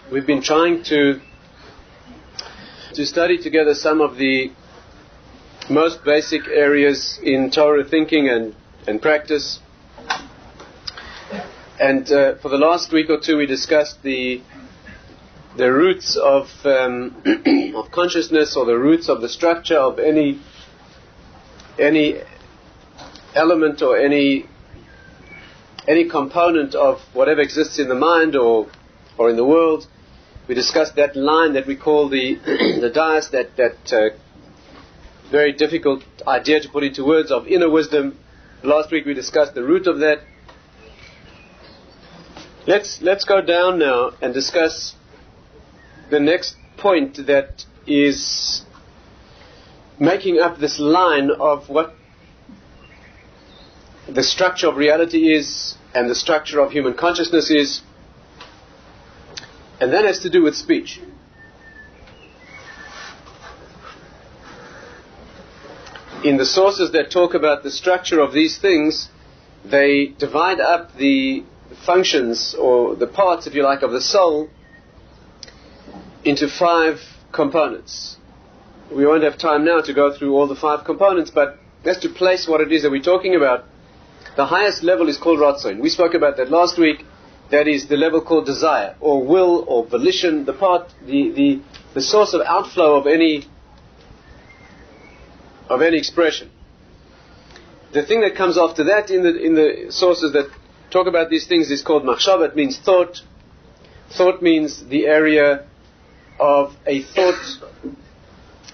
We've been trying to study together some of the most basic areas in Torah thinking and practice. And for the last week or two we discussed the roots of consciousness, or the roots of the structure of any element or any component of whatever exists in the mind or in the world. We discussed that line that we call the dais, that very difficult idea to put into words of inner wisdom. Last week we discussed the root of that. Let's go down now and discuss the next point that is making up this line of what the structure of reality is and the structure of human consciousness is, and that has to do with speech. In the sources that talk about the structure of these things, they divide up the functions, or the parts, if you like, of the soul into 5 components. We won't have time now to go through all the 5 components, but just to place what it is that we're talking about, the highest level is called ratzon. We spoke about that last week. That is the level called desire, or will, or volition, the part, the source of outflow of any expression. The thing that comes after that in the sources that talk about these things is called machshava. It means thought. Thought means the area of a thought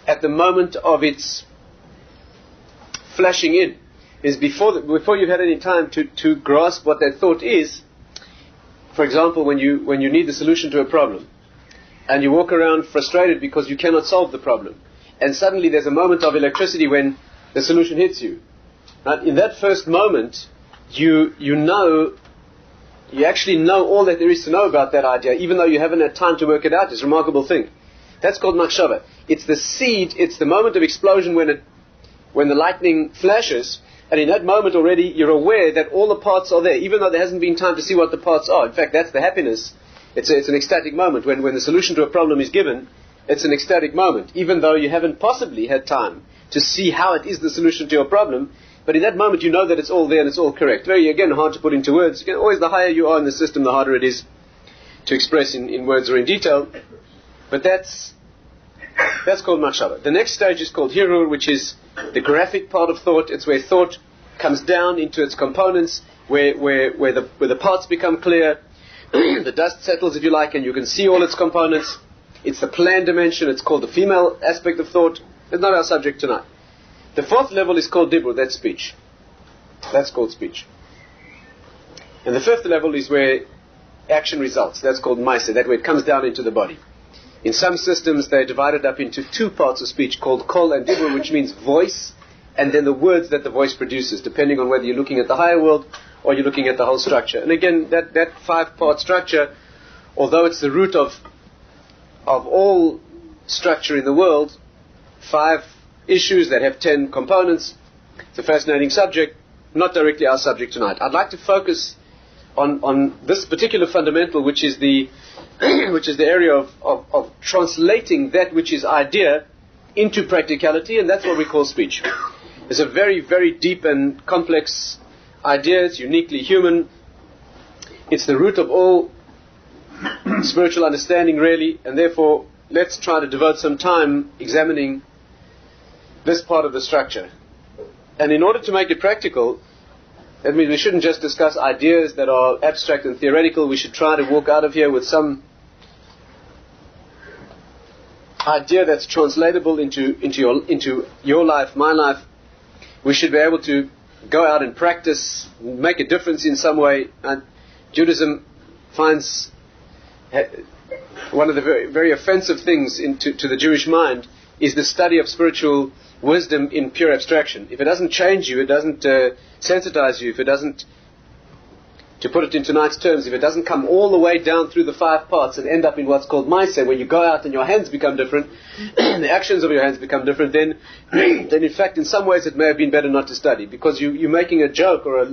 at the moment of its flashing in. Is before you've had any time to grasp what that thought is. For example, when you need the solution to a problem, and you walk around frustrated because you cannot solve the problem, and suddenly there's a moment of electricity when the solution hits you. Right? In that first moment, you actually know all that there is to know about that idea, even though you haven't had time to work it out. It's a remarkable thing. That's called machshava. It's the seed. It's the moment of explosion when the lightning flashes. And in that moment already, you're aware that all the parts are there, even though there hasn't been time to see what the parts are. In fact, that's the happiness. It's an ecstatic moment. When the solution to a problem is given, it's an ecstatic moment, even though you haven't possibly had time to see how it is the solution to your problem. But in that moment, you know that it's all there and it's all correct. Very, again, hard to put into words. Again, always the higher you are in the system, the harder it is to express in words or in detail. But that's called machshava. The next stage is called hirur, which is the graphic part of thought. It's where thought comes down into its components, where the parts become clear, the dust settles, if you like, and you can see all its components. It's the plan dimension. It's called the female aspect of thought. It's not our subject tonight. The 4th level is called dibur. That's speech. That's called speech. And the 5th level is where action results. That's called maaseh. That way it comes down into the body. In some systems, they're divided up into 2 parts of speech called kol and dibur, which means voice, and then the words that the voice produces, depending on whether you're looking at the higher world or you're looking at the whole structure. And again, that 5-part structure, although it's the root of all structure in the world, 5 issues that have 10 components. It's a fascinating subject, not directly our subject tonight. I'd like to focus on this particular fundamental, which is the area of translating that which is idea into practicality, and that's what we call speech. It's a very, very deep and complex idea. It's uniquely human. It's the root of all spiritual understanding, really, and therefore let's try to devote some time examining this part of the structure. And in order to make it practical, that means we shouldn't just discuss ideas that are abstract and theoretical. We should try to walk out of here with some idea that's translatable into your life, my life. We should be able to go out and practice, make a difference in some way. And Judaism finds one of the very, very offensive things to the Jewish mind is the study of spiritual wisdom in pure abstraction. If it doesn't change you, it doesn't sensitize you, if it doesn't, to put it in tonight's terms, if it doesn't come all the way down through the 5 parts and end up in what's called maaseh, where you go out and your hands become different, the actions of your hands become different, then in fact in some ways it may have been better not to study, because you're making a joke or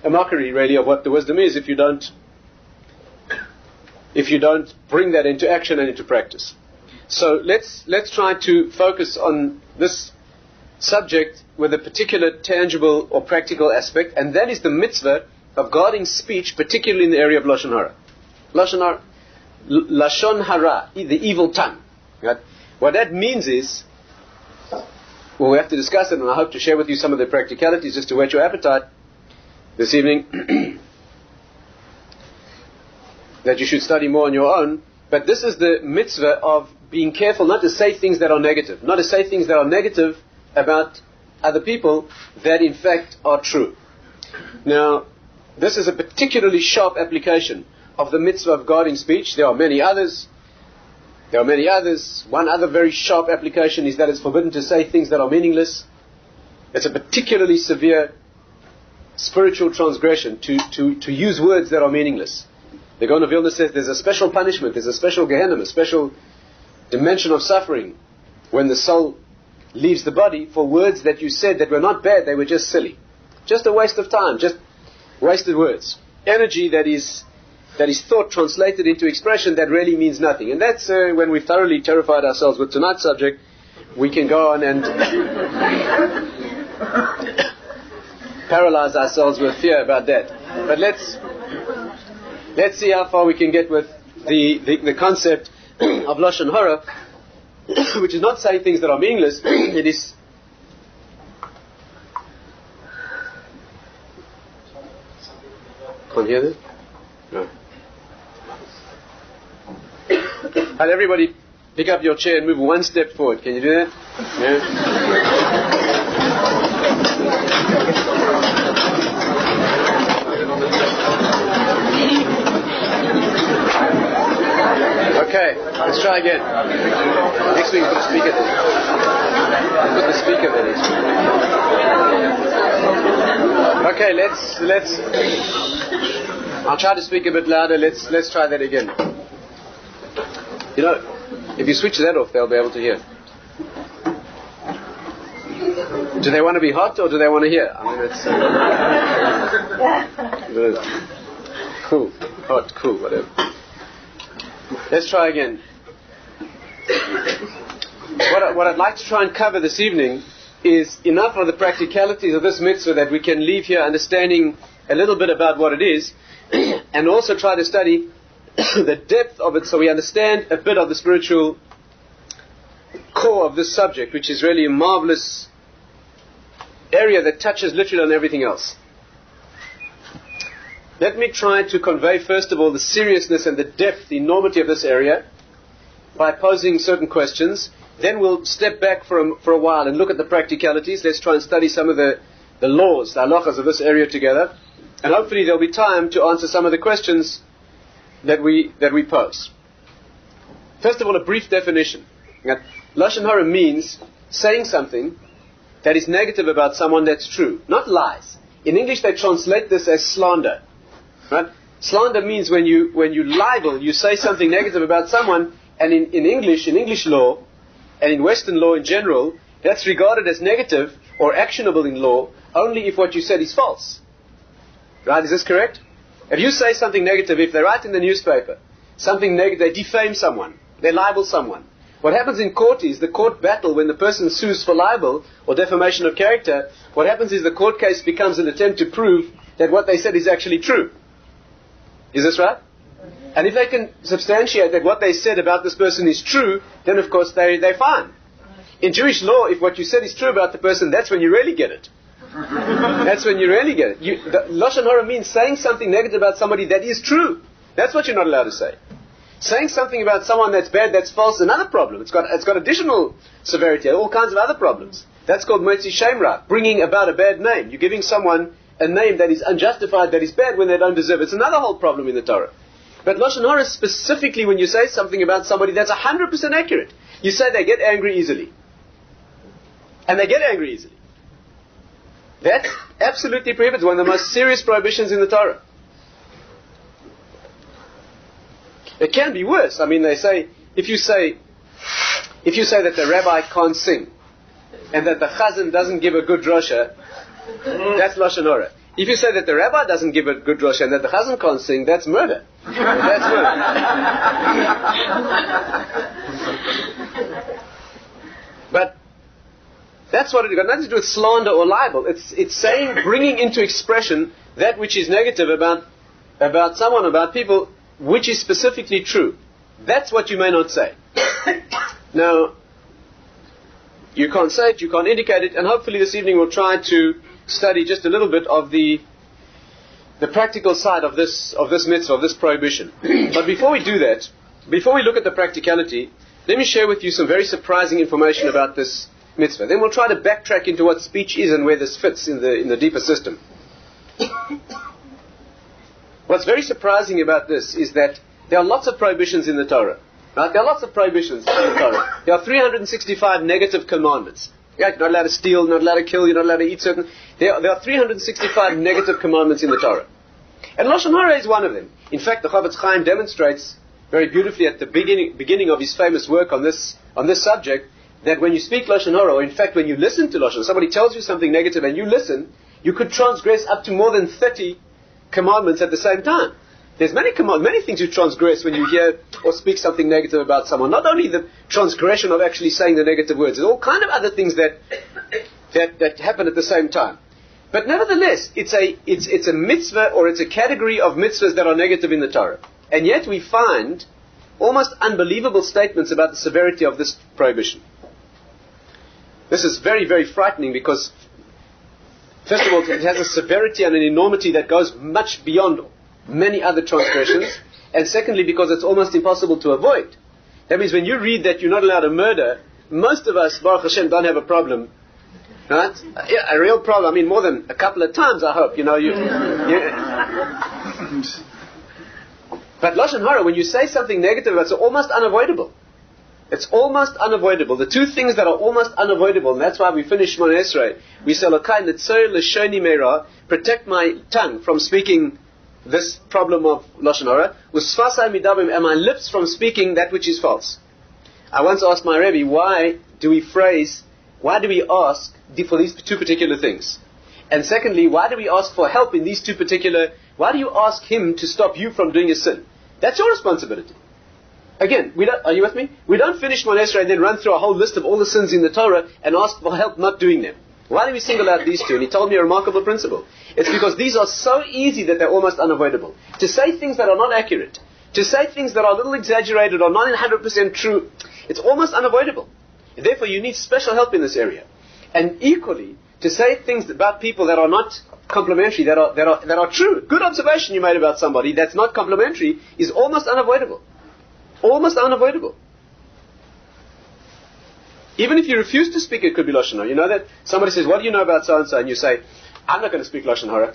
a mockery really of what the wisdom is if you don't if you don't bring that into action and into practice. So let's try to focus on this subject with a particular tangible or practical aspect, and that is the mitzvah of guarding speech, particularly in the area of Lashon Hara. Lashon Hara, the evil tongue. Right? What that means is, well, we have to discuss it, and I hope to share with you some of the practicalities just to whet your appetite this evening, that you should study more on your own. But this is the mitzvah of being careful not to say things that are negative, not to say things that are negative about other people that in fact are true. Now, this is a particularly sharp application of the mitzvah of guarding speech. There are many others. One other very sharp application is that it's forbidden to say things that are meaningless. It's a particularly severe spiritual transgression to use words that are meaningless. The Gaon of Vilna says there's a special punishment, there's a special Gehenna, a special dimension of suffering when the soul leaves the body for words that you said that were not bad, they were just silly. Just a waste of time, just wasted words. Energy that is thought translated into expression that really means nothing. And that's when we've thoroughly terrified ourselves with tonight's subject, we can go on and paralyze ourselves with fear about that. But let's see how far we can get with the concept of Lashon Hara, which is not saying things that are meaningless. It is can't hear that? No. And everybody pick up your chair and move one step forward. Can you do that? Yeah. Okay, let's try again. Next week, put the speaker there. Put the speaker there next week. Okay, let's. I'll try to speak a bit louder. Let's try that again. You know, if you switch that off, they'll be able to hear. Do they want to be hot or do they want to hear? I mean, it's cool, hot, cool, whatever. Let's try again. What I'd like to try and cover this evening is enough of the practicalities of this mitzvah that we can leave here understanding a little bit about what it is, and also try to study the depth of it so we understand a bit of the spiritual core of this subject, which is really a marvelous area that touches literally on everything else. Let me try to convey first of all the seriousness and the depth, the enormity of this area by posing certain questions. Then we'll step back for a while and look at the practicalities. Let's try and study some of the laws, the halachas of this area together. And hopefully there'll be time to answer some of the questions that we pose. First of all, a brief definition. Lashon Hara means saying something that is negative about someone that's true, not lies. In English they translate this as slander. Right? Slander means when you libel, you say something negative about someone, and in English law, and in Western law in general, that's regarded as negative or actionable in law only if what you said is false. Right? Is this correct? If you say something negative, if they write in the newspaper something negative, they defame someone, they libel someone. What happens in court is the court battle when the person sues for libel or defamation of character. What happens is the court case becomes an attempt to prove that what they said is actually true. Is this right? And if they can substantiate that what they said about this person is true, then of course they're fine. In Jewish law, if what you said is true about the person, that's when you really get it. That's when you really get it. Lashon Hara means saying something negative about somebody that is true. That's what you're not allowed to say. Saying something about someone that's bad, that's false, another problem. It's got additional severity, all kinds of other problems. That's called Motzi Shem Ra, bringing about a bad name. You're giving someone a name that is unjustified, that is bad when they don't deserve it. It's another whole problem in the Torah. But Lashon Hara specifically, when you say something about somebody that's 100% accurate, you say they get angry easily. And they get angry easily. That's absolutely prohibited. One of the most serious prohibitions in the Torah. It can be worse. I mean, they say, if you say that the rabbi can't sing, and that the chazan doesn't give a good drosha, that's Lashon Hara. If you say that the rabbi doesn't give a good drosha and that the chazan can't sing, that's murder. That's good. But that's what it's got nothing to do with slander or libel. It's saying, bringing into expression that which is negative about someone, about people, which is specifically true. That's what you may not say. Now, you can't say it, you can't indicate it, and hopefully this evening we'll try to study just a little bit of the practical side of this mitzvah, of this prohibition. But before we do that, before we look at the practicality, let me share with you some very surprising information about this mitzvah. Then we'll try to backtrack into what speech is and where this fits in the deeper system. What's very surprising about this is that there are lots of prohibitions in the Torah. Right? There are lots of prohibitions in the Torah. There are 365 negative commandments. You're not allowed to steal, not allowed to kill, you're not allowed to eat certain... There are 365 negative commandments in the Torah. And Lashon Hara is one of them. In fact, the Chofetz Chaim demonstrates very beautifully at the beginning of his famous work on this subject, that when you speak Lashon Hara, or in fact when you listen to Lashon Hara, somebody tells you something negative and you listen, you could transgress up to more than 30 commandments at the same time. There's many things you transgress when you hear or speak something negative about someone. Not only the transgression of actually saying the negative words, there's all kind of other things that happen at the same time. But nevertheless, it's a mitzvah, or it's a category of mitzvahs that are negative in the Torah. And yet we find almost unbelievable statements about the severity of this prohibition. This is very, very frightening because, first of all, it has a severity and an enormity that goes much beyond many other transgressions, and secondly, because it's almost impossible to avoid. That means when you read that you're not allowed to murder, most of us, Baruch Hashem, don't have a problem. Right? Yeah, a real problem. I mean, more than a couple of times, I hope. But Lashon Hara, when you say something negative, it's almost unavoidable. It's almost unavoidable. The two things that are almost unavoidable, and that's why we finish Shmoneh Esrei, we say, Lokai Netzoy Lashoni Meira, protect my tongue from speaking this problem of Lashon Hara, Usfasai Midabim, and my lips from speaking that which is false. I once asked my Rebbe, why do we ask for these two particular things? And secondly, why do we ask for help in these two particular... Why do you ask him to stop you from doing a sin? That's your responsibility. Again, are you with me? We don't finish Shmoneh Esrei and then run through a whole list of all the sins in the Torah and ask for help not doing them. Why do we single out these two? And he told me a remarkable principle. It's because these are so easy that they're almost unavoidable. To say things that are not accurate, to say things that are a little exaggerated or not 100% true, it's almost unavoidable. Therefore, you need special help in this area. And equally, to say things about people that are not complimentary, that are true. Good observation you made about somebody that's not complimentary is almost unavoidable. Almost unavoidable. Even if you refuse to speak, it could be Lashon Hara. You know that somebody says, what do you know about so-and-so? And you say, I'm not going to speak Lashon Hara.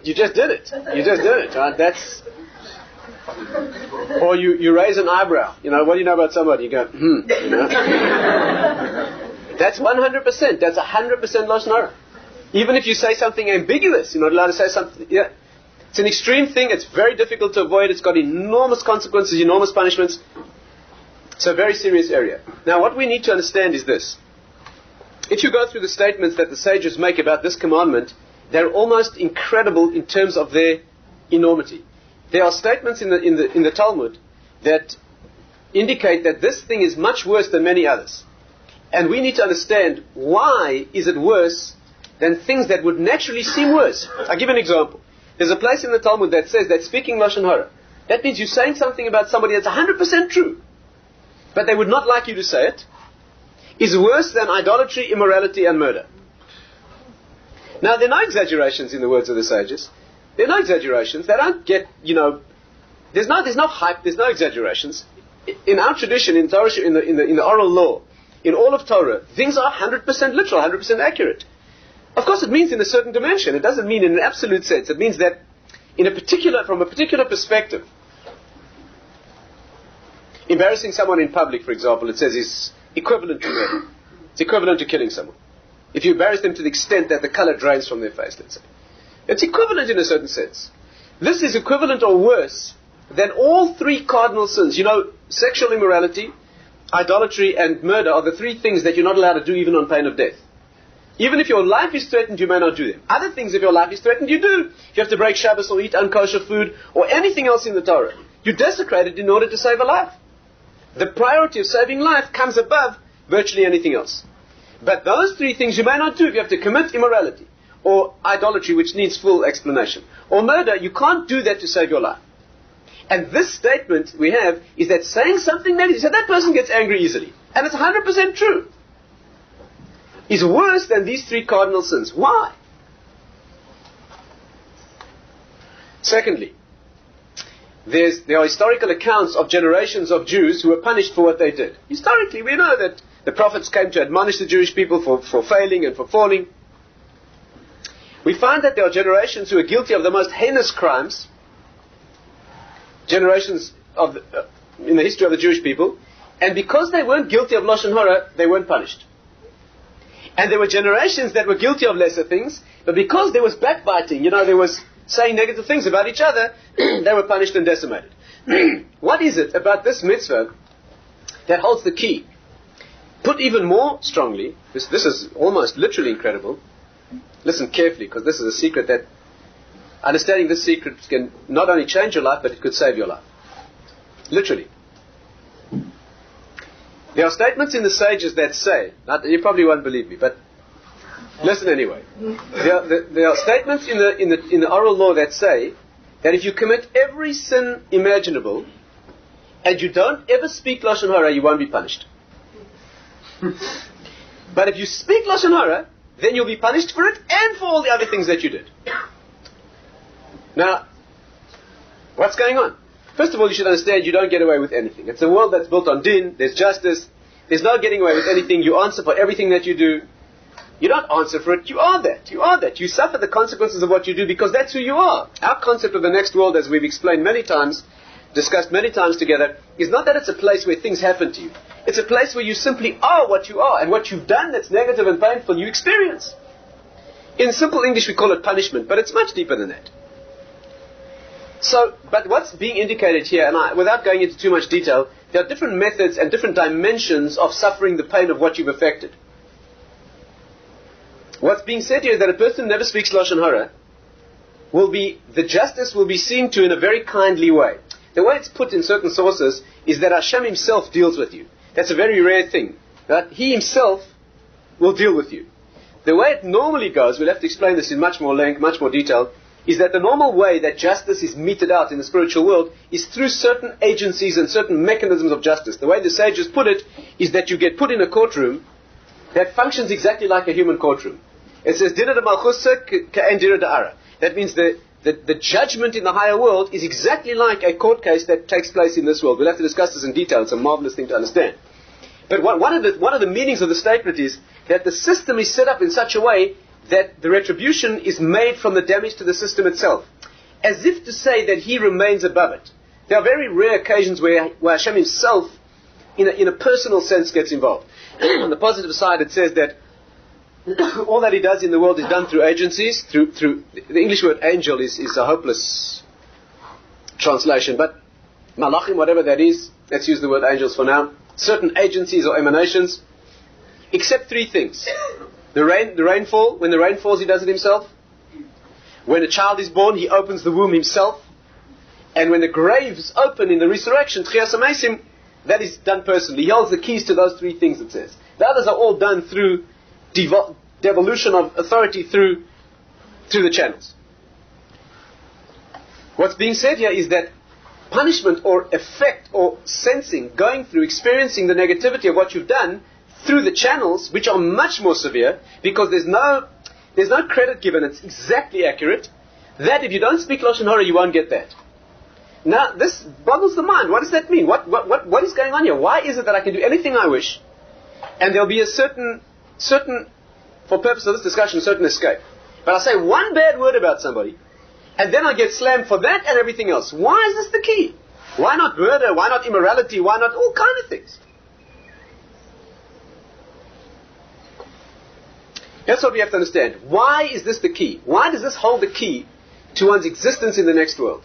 You just did it. You just did it. Right? That's... Or you raise an eyebrow. What do you know about somebody? You go, That's 100%. That's 100% Lashon Hara. Even if you say something ambiguous, you're not allowed to say something. Yeah. It's an extreme thing. It's very difficult to avoid. It's got enormous consequences, enormous punishments. It's a very serious area. Now, what we need to understand is this. If you go through the statements that the sages make about this commandment, they're almost incredible in terms of their enormity. There are statements in the Talmud that indicate that this thing is much worse than many others. And we need to understand why is it worse than things that would naturally seem worse. I'll give an example. There's a place in the Talmud that says that speaking Lashon Hara, that means you're saying something about somebody that's 100% true, but they would not like you to say it, is worse than idolatry, immorality, and murder. Now, there are no exaggerations in the words of the sages. There are no exaggerations. They don't get, there's no hype, there's no exaggerations. In our tradition, in Torah, in the oral law, in all of Torah, things are 100% literal, 100% accurate. Of course, it means in a certain dimension. It doesn't mean in an absolute sense. It means that from a particular perspective, embarrassing someone in public, for example, it says is equivalent to murder. It's equivalent to killing someone. If you embarrass them to the extent that the color drains from their face, let's say. It's equivalent in a certain sense. This is equivalent or worse than all three cardinal sins. Sexual immorality, idolatry, and murder are the three things that you're not allowed to do even on pain of death. Even if your life is threatened, you may not do them. Other things, if your life is threatened, you do. If you have to break Shabbos or eat unkosher food or anything else in the Torah, you desecrate it in order to save a life. The priority of saving life comes above virtually anything else. But those three things you may not do. If you have to commit immorality or idolatry, which needs full explanation, or murder, you can't do that to save your life. And this statement we have is that saying something negative, so that person gets angry easily. And it's 100% true. Is worse than these three cardinal sins. Why? Secondly, there are historical accounts of generations of Jews who were punished for what they did. Historically, we know that the prophets came to admonish the Jewish people for failing and for falling. We find that there are generations who are guilty of the most heinous crimes, generations of in the history of the Jewish people, and because they weren't guilty of Lashon Hara, they weren't punished. And there were generations that were guilty of lesser things, but because there was backbiting, there was saying negative things about each other, they were punished and decimated. What is it about this mitzvah that holds the key? Put even more strongly, this is almost literally incredible. Listen carefully, because this is a secret that, understanding this secret can not only change your life, but it could save your life. Literally. There are statements in the sages that say, you probably won't believe me, but listen anyway. There are statements in the oral law that say that if you commit every sin imaginable and you don't ever speak Lashon Hara, you won't be punished. But if you speak Lashon Hara, then you'll be punished for it and for all the other things that you did. Now, what's going on? First of all, you should understand you don't get away with anything. It's a world that's built on din, there's justice, there's no getting away with anything. You answer for everything that you do. You don't answer for it, you are that. You are that. You suffer the consequences of what you do because that's who you are. Our concept of the next world, as we've explained many times, discussed many times together, is not that it's a place where things happen to you. It's a place where you simply are what you are, and what you've done that's negative and painful, you experience. In simple English we call it punishment, but it's much deeper than that. So, but what's being indicated here, and without going into too much detail, there are different methods and different dimensions of suffering the pain of what you've affected. What's being said here is that a person who never speaks Lashon Hara the justice will be seen to in a very kindly way. The way it's put in certain sources is that Hashem himself deals with you. That's a very rare thing. That he himself will deal with you. The way it normally goes, we'll have to explain this in much more length, much more detail, is that the normal way that justice is meted out in the spiritual world is through certain agencies and certain mechanisms of justice. The way the sages put it is that you get put in a courtroom that functions exactly like a human courtroom. It says, Dina de Malchusa ka'en dina de Ara. That means the judgment in the higher world is exactly like a court case that takes place in this world. We'll have to discuss this in detail. It's a marvelous thing to understand. But one of the meanings of the statement is that the system is set up in such a way that the retribution is made from the damage to the system itself, as if to say that he remains above it. There are very rare occasions where Hashem himself, in a personal sense, gets involved. On the positive side, it says that all that he does in the world is done through agencies, through the English word angel is a hopeless translation, but malachim, whatever that is, let's use the word angels for now, certain agencies or emanations, except three things. The rainfall, when the rain falls, he does it himself. When a child is born, he opens the womb himself. And when the graves open in the resurrection, Tchias HaMeisim, that is done personally. He holds the keys to those three things, it says. The others are all done through devolution of authority through the channels. What's being said here is that punishment or effect or sensing, going through, experiencing the negativity of what you've done through the channels, which are much more severe, because there's no credit given, it's exactly accurate, that if you don't speak Lashon Hara, you won't get that. Now, this boggles the mind. What does that mean? What is going on here? Why is it that I can do anything I wish, and there'll be a certain, for purpose of this discussion, certain escape. But I'll say one bad word about somebody, and then I'll get slammed for that and everything else. Why is this the key? Why not murder? Why not immorality? Why not all kind of things? That's what we have to understand. Why is this the key? Why does this hold the key to one's existence in the next world?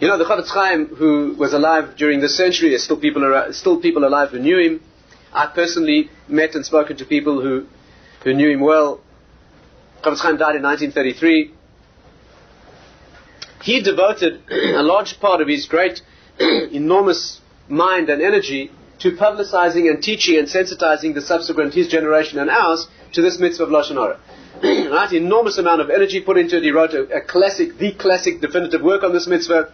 You know, the Chofetz Chaim, who was alive during this century, there's still people alive who knew him. I personally met and spoken to people who knew him well. Chofetz Chaim died in 1933. He devoted a large part of his great, enormous mind and energy to publicizing and teaching and sensitizing the subsequent, his generation and ours, to this mitzvah of Lashon Hara. Right? Enormous amount of energy put into it. He wrote the classic definitive work on this mitzvah.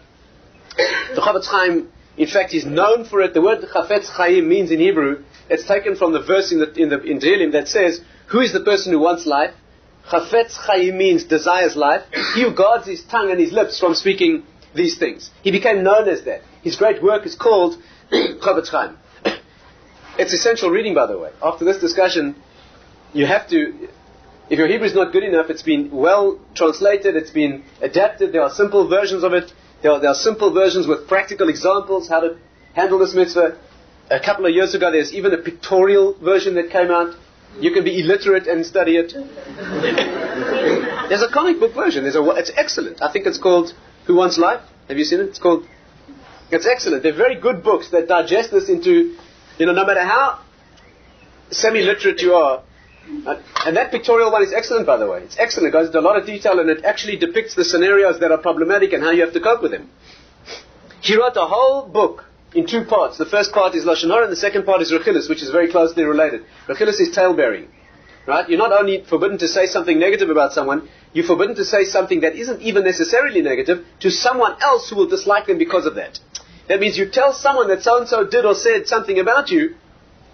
The Chofetz Chaim, in fact, is known for it. The word Chafetz Chaim means in Hebrew, it's taken from the verse in Tehillim that says, who is the person who wants life? Chafetz Chaim means desires life. He who guards his tongue and his lips from speaking these things. He became known as that. His great work is called Chofetz Chaim. It's essential reading, by the way. After this discussion, you have to, if your Hebrew is not good enough, it's been well translated, it's been adapted, there are simple versions of it. There are simple versions with practical examples how to handle this mitzvah. A couple of years ago, there's even a pictorial version that came out. You can be illiterate and study it. There's a comic book version. It's excellent. I think it's called Who Wants Life? Have you seen it? It's excellent. They're very good books that digest this into, no matter how semi-literate you are. And that pictorial one is excellent, by the way. It's excellent. It goes into a lot of detail and it actually depicts the scenarios that are problematic and how you have to cope with them. He wrote a whole book in two parts. The first part is Lashon Hara and the second part is Rechilus, which is very closely related. Rechilus is tale-bearing. Right? You're not only forbidden to say something negative about someone, you're forbidden to say something that isn't even necessarily negative to someone else who will dislike them because of that. That means you tell someone that so-and-so did or said something about you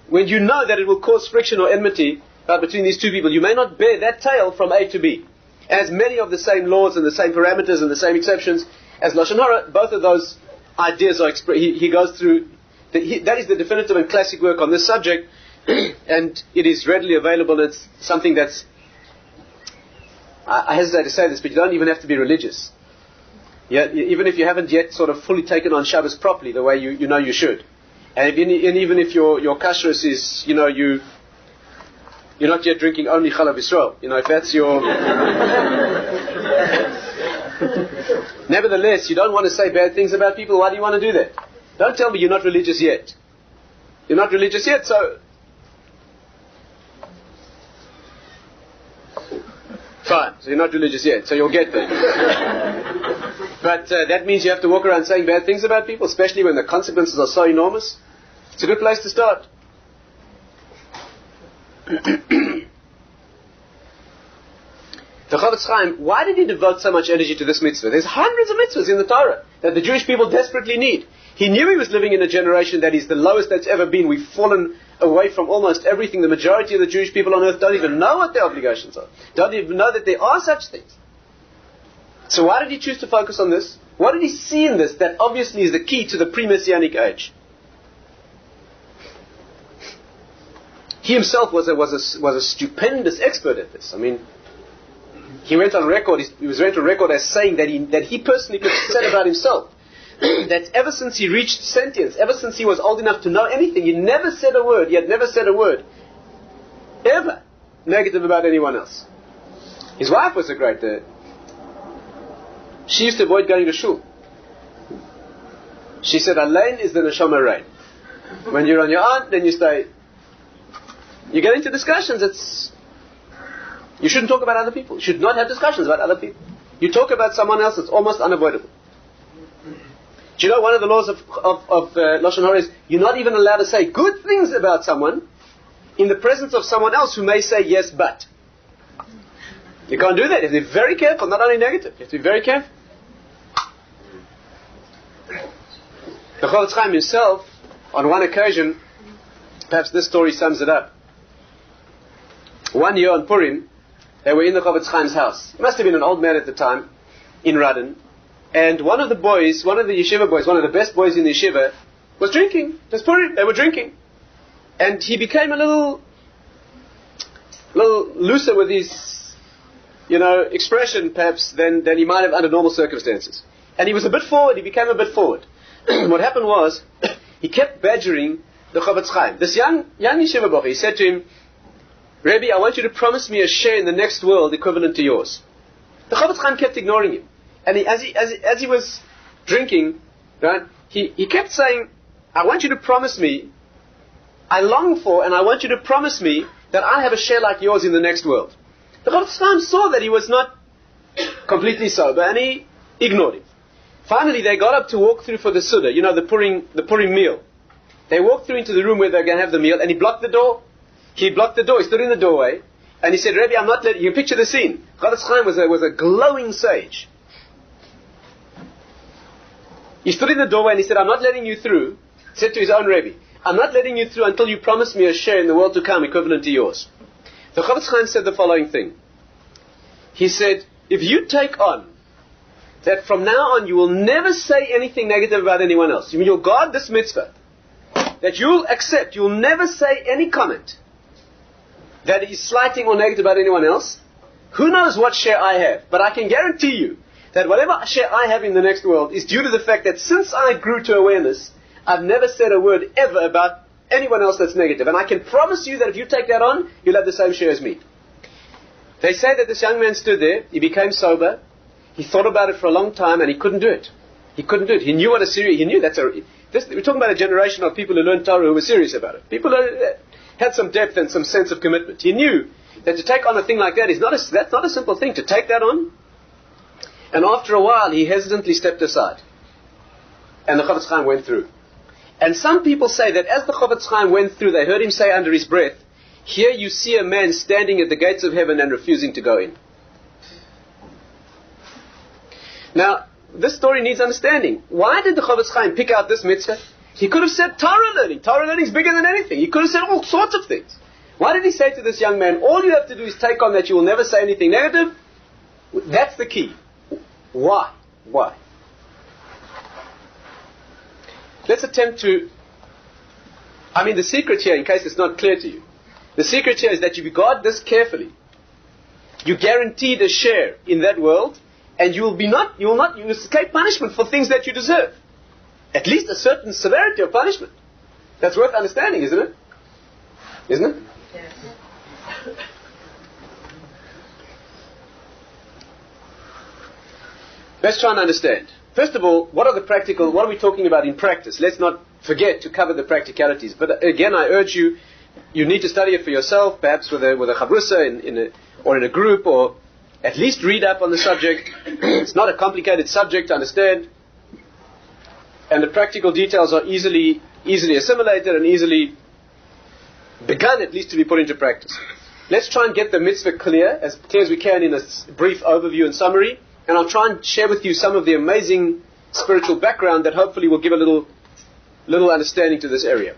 when you know that it will cause friction or enmity between these two people. You may not bear that tale from A to B. As many of the same laws and the same parameters and the same exceptions as Lashon Hara, both of those ideas are he goes through. That is the definitive and classic work on this subject, and it is readily available. It's something that's, I hesitate to say this, but you don't even have to be religious. Even if you haven't yet sort of fully taken on Shabbos properly, the way you know you should. And even if your kashrus is, you're not yet drinking only Chalav Yisrael. If that's your... Nevertheless, you don't want to say bad things about people. Why do you want to do that? Don't tell me you're not religious yet. You're not religious yet, so... Fine, so you're not religious yet, so you'll get there. But that means you have to walk around saying bad things about people, especially when the consequences are so enormous. It's a good place to start. The Chofetz Chaim, why did he devote so much energy to this mitzvah? There's hundreds of mitzvahs in the Torah that the Jewish people desperately need. He knew he was living in a generation that is the lowest that's ever been. We've fallen away from almost everything. The majority of the Jewish people on earth don't even know what their obligations are. Don't even know that there are such things. So why did he choose to focus on this? What did he see in this that obviously is the key to the pre-Messianic age? He himself was a stupendous expert at this. I mean, he went on record. He was went on record as saying that he personally said about himself that ever since he reached sentience, ever since he was old enough to know anything, he had never said a word ever negative about anyone else. His wife was a great. She used to avoid going to shul. She said, "Alain is the neshama rein. When you're on your own, then you stay." You get into discussions, you shouldn't talk about other people. You should not have discussions about other people. You talk about someone else, it's almost unavoidable. Do you know one of the laws of Lashon Hara is you're not even allowed to say good things about someone in the presence of someone else who may say yes, but. You can't do that. You have to be very careful, not only negative. You have to be very careful. The Chofetz Chaim himself, on one occasion, perhaps this story sums it up. One year on Purim, they were in the Chofetz Chaim's house. He must have been an old man at the time, in Radin. And one of the yeshiva boys, one of the best boys in the yeshiva, was drinking. It was Purim, they were drinking. And he became a little looser with his, expression perhaps than he might have under normal circumstances. And he was a bit forward, he became a bit forward. What happened was, he kept badgering the Chofetz Chaim. This young yeshiva boy, he said to him, "Rabbi, I want you to promise me a share in the next world equivalent to yours." The Chofetz Chaim kept ignoring him. And as he was drinking, right? He kept saying, I want you to promise me, I long for and I want you to promise me that I have a share like yours in the next world. The Chofetz Chaim saw that he was not completely sober and he ignored him. Finally, they got up to walk through for the Suda, the Purim meal. They walked through into the room where they're going to have the meal and he blocked the door. He blocked the door, he stood in the doorway and he said, Rebbe, I'm not letting you. Picture the scene. Chofetz Chaim was a glowing sage. He stood in the doorway and he said, I'm not letting you through. He said to his own Rebbe, I'm not letting you through until you promise me a share in the world to come equivalent to yours. The Chofetz Chaim said the following thing. He said, if you take on that from now on you will never say anything negative about anyone else, you'll guard this mitzvah, that you'll accept, you'll never say any comment that is slighting or negative about anyone else, who knows what share I have, but I can guarantee you that whatever share I have in the next world is due to the fact that since I grew to awareness, I've never said a word ever about anyone else that's negative. And I can promise you that if you take that on, you'll have the same share as me. They say that this young man stood there, he became sober, he thought about it for a long time and he couldn't do it. He couldn't do it. He knew what a serious, he knew we're talking about a generation of people who learned Torah who were serious about it. People who had some depth and some sense of commitment. He knew that to take on a thing like that that's not a simple thing. To take that on, and after a while he hesitantly stepped aside. And the Chofetz Chaim went through. And some people say that as the Chofetz Chaim went through, they heard him say under his breath, here you see a man standing at the gates of heaven and refusing to go in. Now, this story needs understanding. Why did the Chofetz Chaim pick out this mitzvah? He could have said Torah learning. Torah learning is bigger than anything. He could have said all sorts of things. Why did he say to this young man, all you have to do is take on that you will never say anything negative? That's the key. Why? Why? Let's attempt to... the secret here, in case it's not clear to you, the secret here is that you regard this carefully. You guaranteed a share in that world, and you will escape punishment for things that you deserve. At least a certain severity of punishment. That's worth understanding, isn't it? Isn't it? Yes. Let's try and understand. First of all, what are we talking about in practice? Let's not forget to cover the practicalities. But again, I urge you need to study it for yourself, perhaps with a chavrusa or in a group, or at least read up on the subject. It's not a complicated subject to understand. And the practical details are easily assimilated and easily begun, at least to be put into practice. Let's try and get the mitzvah clear as we can in a brief overview and summary. And I'll try and share with you some of the amazing spiritual background that hopefully will give a little understanding to this area.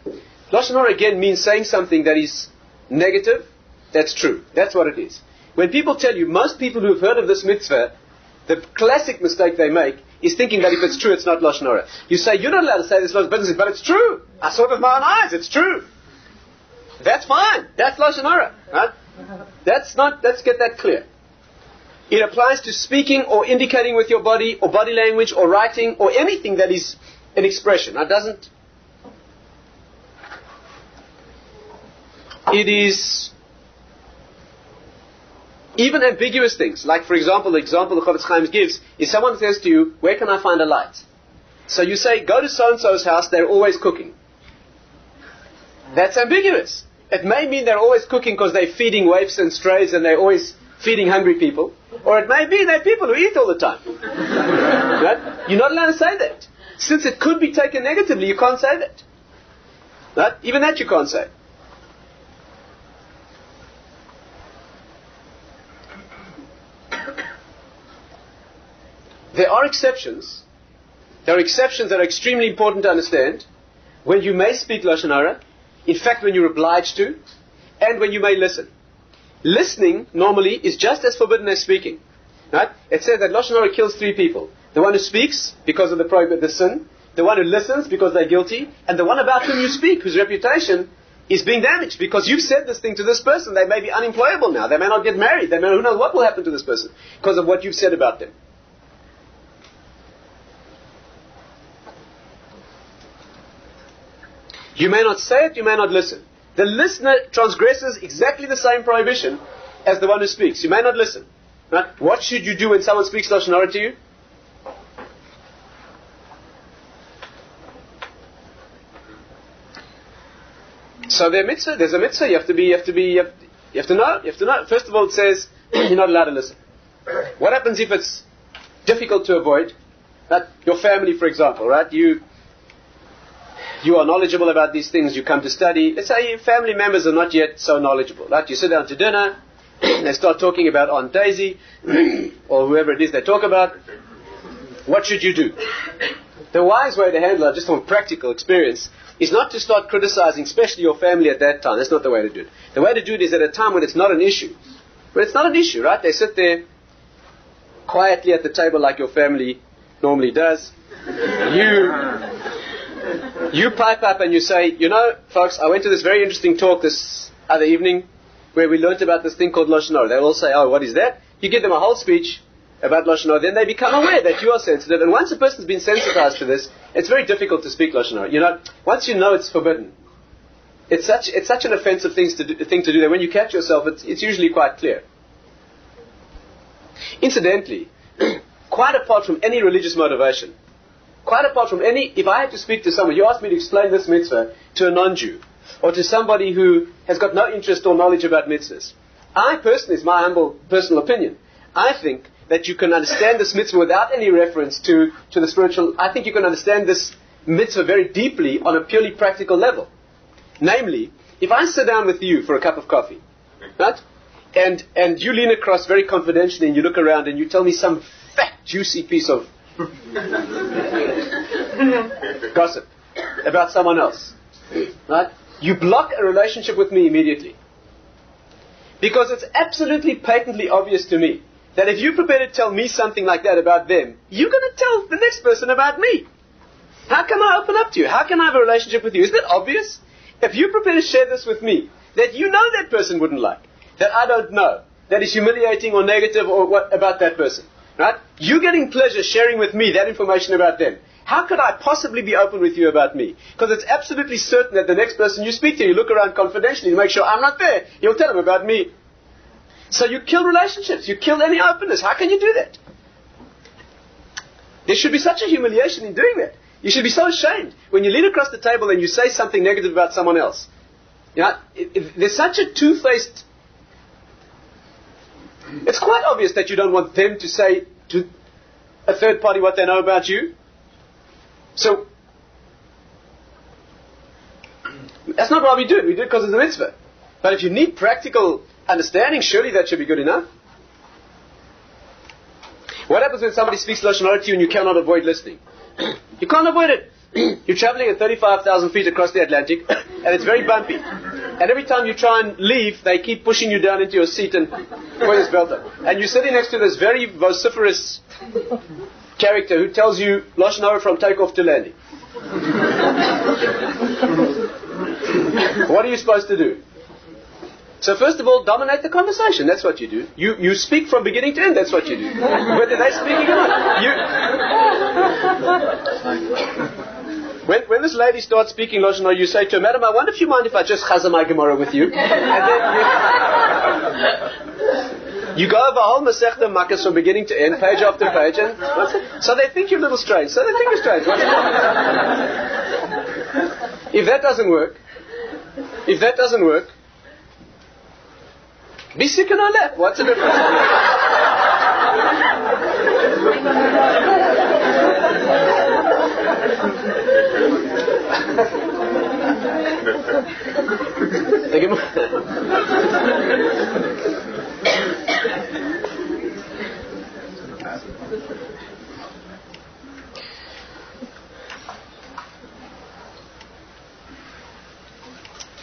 Lashon Hara again means saying something that is negative. That's true. That's what it is. When people tell you, most people who have heard of this mitzvah, the classic mistake they make is thinking that if it's true, it's not Lashon Hara. You say, you're not allowed to say this business, but it's true. I saw it with my own eyes. It's true. That's fine. That's Lashon Hara. Right? Let's get that clear. It applies to speaking or indicating with your body or body language or writing or anything that is an expression. It is even ambiguous things. Like, for example, the example the Chofetz Chaim gives is someone says to you, where can I find a light? So you say, go to so-and-so's house, they're always cooking. That's ambiguous. It may mean they're always cooking because they're feeding waifs and strays and they're always feeding hungry people. Or it may be they're people who eat all the time. Right? You're not allowed to say that. Since it could be taken negatively, you can't say that. Right? Even that you can't say. There are exceptions. There are exceptions that are extremely important to understand. When you may speak Lashon Hara, in fact when you're obliged to, and when you may listen. Listening, normally, is just as forbidden as speaking. Right? It says that Lashon Hara kills three people. The one who speaks because of the sin, the one who listens because they're guilty, and the one about whom you speak, whose reputation is being damaged because you've said this thing to this person. They may be unemployable now. They may not get married. Who knows what will happen to this person because of what you've said about them. You may not say it, you may not listen. The listener transgresses exactly the same prohibition as the one who speaks. You may not listen. Right? What should you do when someone speaks Lashon Hara to you? So there's a mitzvah. You have to know. First of all, it says you're not allowed to listen. What happens if it's difficult to avoid? That your family, for example, right? You are knowledgeable about these things. You come to study. Let's say your family members are not yet so knowledgeable, right? You sit down to dinner. They start talking about Aunt Daisy or whoever it is they talk about. What should you do? The wise way to handle it, just from practical experience, is not to start criticizing, especially your family at that time. That's not the way to do it. The way to do it is at a time when it's not an issue. When it's not an issue, right? They sit there quietly at the table like your family normally does. You pipe up and you say, folks, I went to this very interesting talk this other evening where we learnt about this thing called Lashon Hara. They all say, oh, what is that? You give them a whole speech about Lashon Hara, then they become aware that you are sensitive. And once a person's been sensitized to this, it's very difficult to speak Lashon Hara. Once you know it's forbidden, it's such an offensive thing to do that when you catch yourself, it's usually quite clear. Incidentally, quite apart from any religious motivation, if I had to speak to someone, you asked me to explain this mitzvah to a non-Jew, or to somebody who has got no interest or knowledge about mitzvahs, I personally, it's my humble personal opinion, I think that you can understand this mitzvah without any reference to the spiritual. I think you can understand this mitzvah very deeply on a purely practical level. Namely, if I sit down with you for a cup of coffee, right, and you lean across very confidentially and you look around and you tell me some fat, juicy piece of gossip about someone else, right? You block a relationship with me immediately. Because it's absolutely patently obvious to me that if you're prepared to tell me something like that about them, you're going to tell the next person about me. How can I open up to you? How can I have a relationship with you? Isn't it obvious? If you're prepared to share this with me, that you know that person wouldn't like, that I don't know, that is humiliating or negative or what about that person, right? You're getting pleasure sharing with me that information about them. How could I possibly be open with you about me? Because it's absolutely certain that the next person you speak to, you look around confidentially to make sure I'm not there. You'll tell them about me. So you kill relationships. You kill any openness. How can you do that? There should be such a humiliation in doing that. You should be so ashamed when you lean across the table and you say something negative about someone else. There's such a two-faced... It's quite obvious that you don't want them to say to a third party what they know about you. So, that's not why we do it. We do it because it's a mitzvah. But if you need practical understanding, surely that should be good enough. What happens when somebody speaks Lashon Hara to you and you cannot avoid listening? You can't avoid it. You're traveling at 35,000 feet across the Atlantic, and it's very bumpy. And every time you try and leave, they keep pushing you down into your seat and put his belt up. And you're sitting next to this very vociferous character who tells you Lashon Hara from takeoff to landing. What are you supposed to do? So first of all, dominate the conversation. That's what you do. You speak from beginning to end. That's what you do. Whether they're speaking or not. When this lady starts speaking Lashon Hara, you say to her, Madam, I wonder if you mind if I just chazar my Gemara with you. And then you go over a whole Masechta Makkos from beginning to end, page after page. And so they think you're a little strange. So they think you're strange. What's wrong? If that doesn't work, be sick in her lap. What's the difference?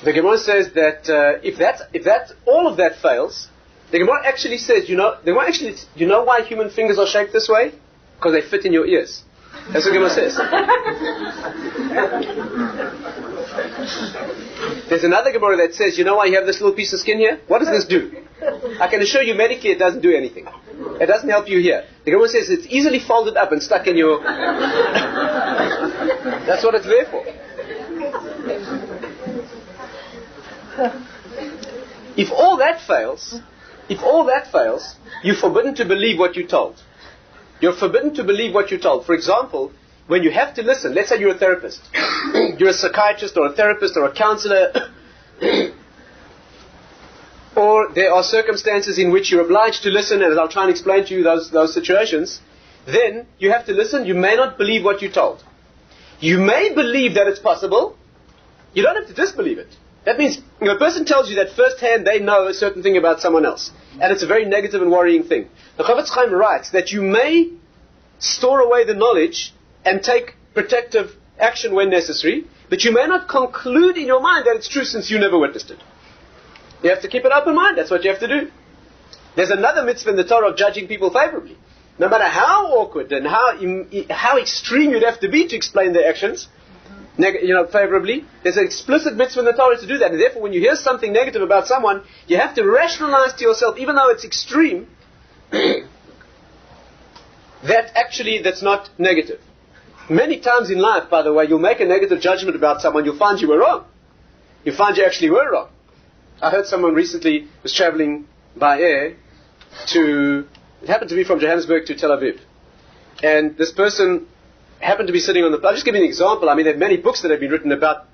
The Gemara says that if that all of that fails, the Gemara actually says, you know why human fingers are shaped this way? Because they fit in your ears. That's what Gemara says. There's another Gemara that says, you know why you have this little piece of skin here? What does this do? I can assure you medically it doesn't do anything. It doesn't help you here. The Gemara says it's easily folded up and stuck in your... That's what it's there for. If all that fails, you're forbidden to believe what you're told. You're forbidden to believe what you're told. For example, when you have to listen, let's say you're a therapist. You're a psychiatrist or a therapist or a counselor, or there are circumstances in which you're obliged to listen, and I'll try and explain to you those situations, then you have to listen. You may not believe what you're told. You may believe that it's possible. You don't have to disbelieve it. That means a person tells you that firsthand they know a certain thing about someone else, and it's a very negative and worrying thing. The Chavetz Chaim writes that you may store away the knowledge and take protective action when necessary, but you may not conclude in your mind that it's true since you never witnessed it. You have to keep an open mind. That's what you have to do. There's another mitzvah in the Torah of judging people favorably. No matter how awkward and how extreme you'd have to be to explain their actions, favorably, there's an explicit mitzvah in the Torah to do that. And therefore, when you hear something negative about someone, you have to rationalize to yourself, even though it's extreme, that actually that's not negative. Many times in life, by the way, you'll make a negative judgment about someone, you'll find you were wrong. You find you actually were wrong. I heard someone recently was traveling by air it happened to be from Johannesburg to Tel Aviv. And this person happened to be sitting on the plane. I'll just give you an example. I mean, there are many books that have been written about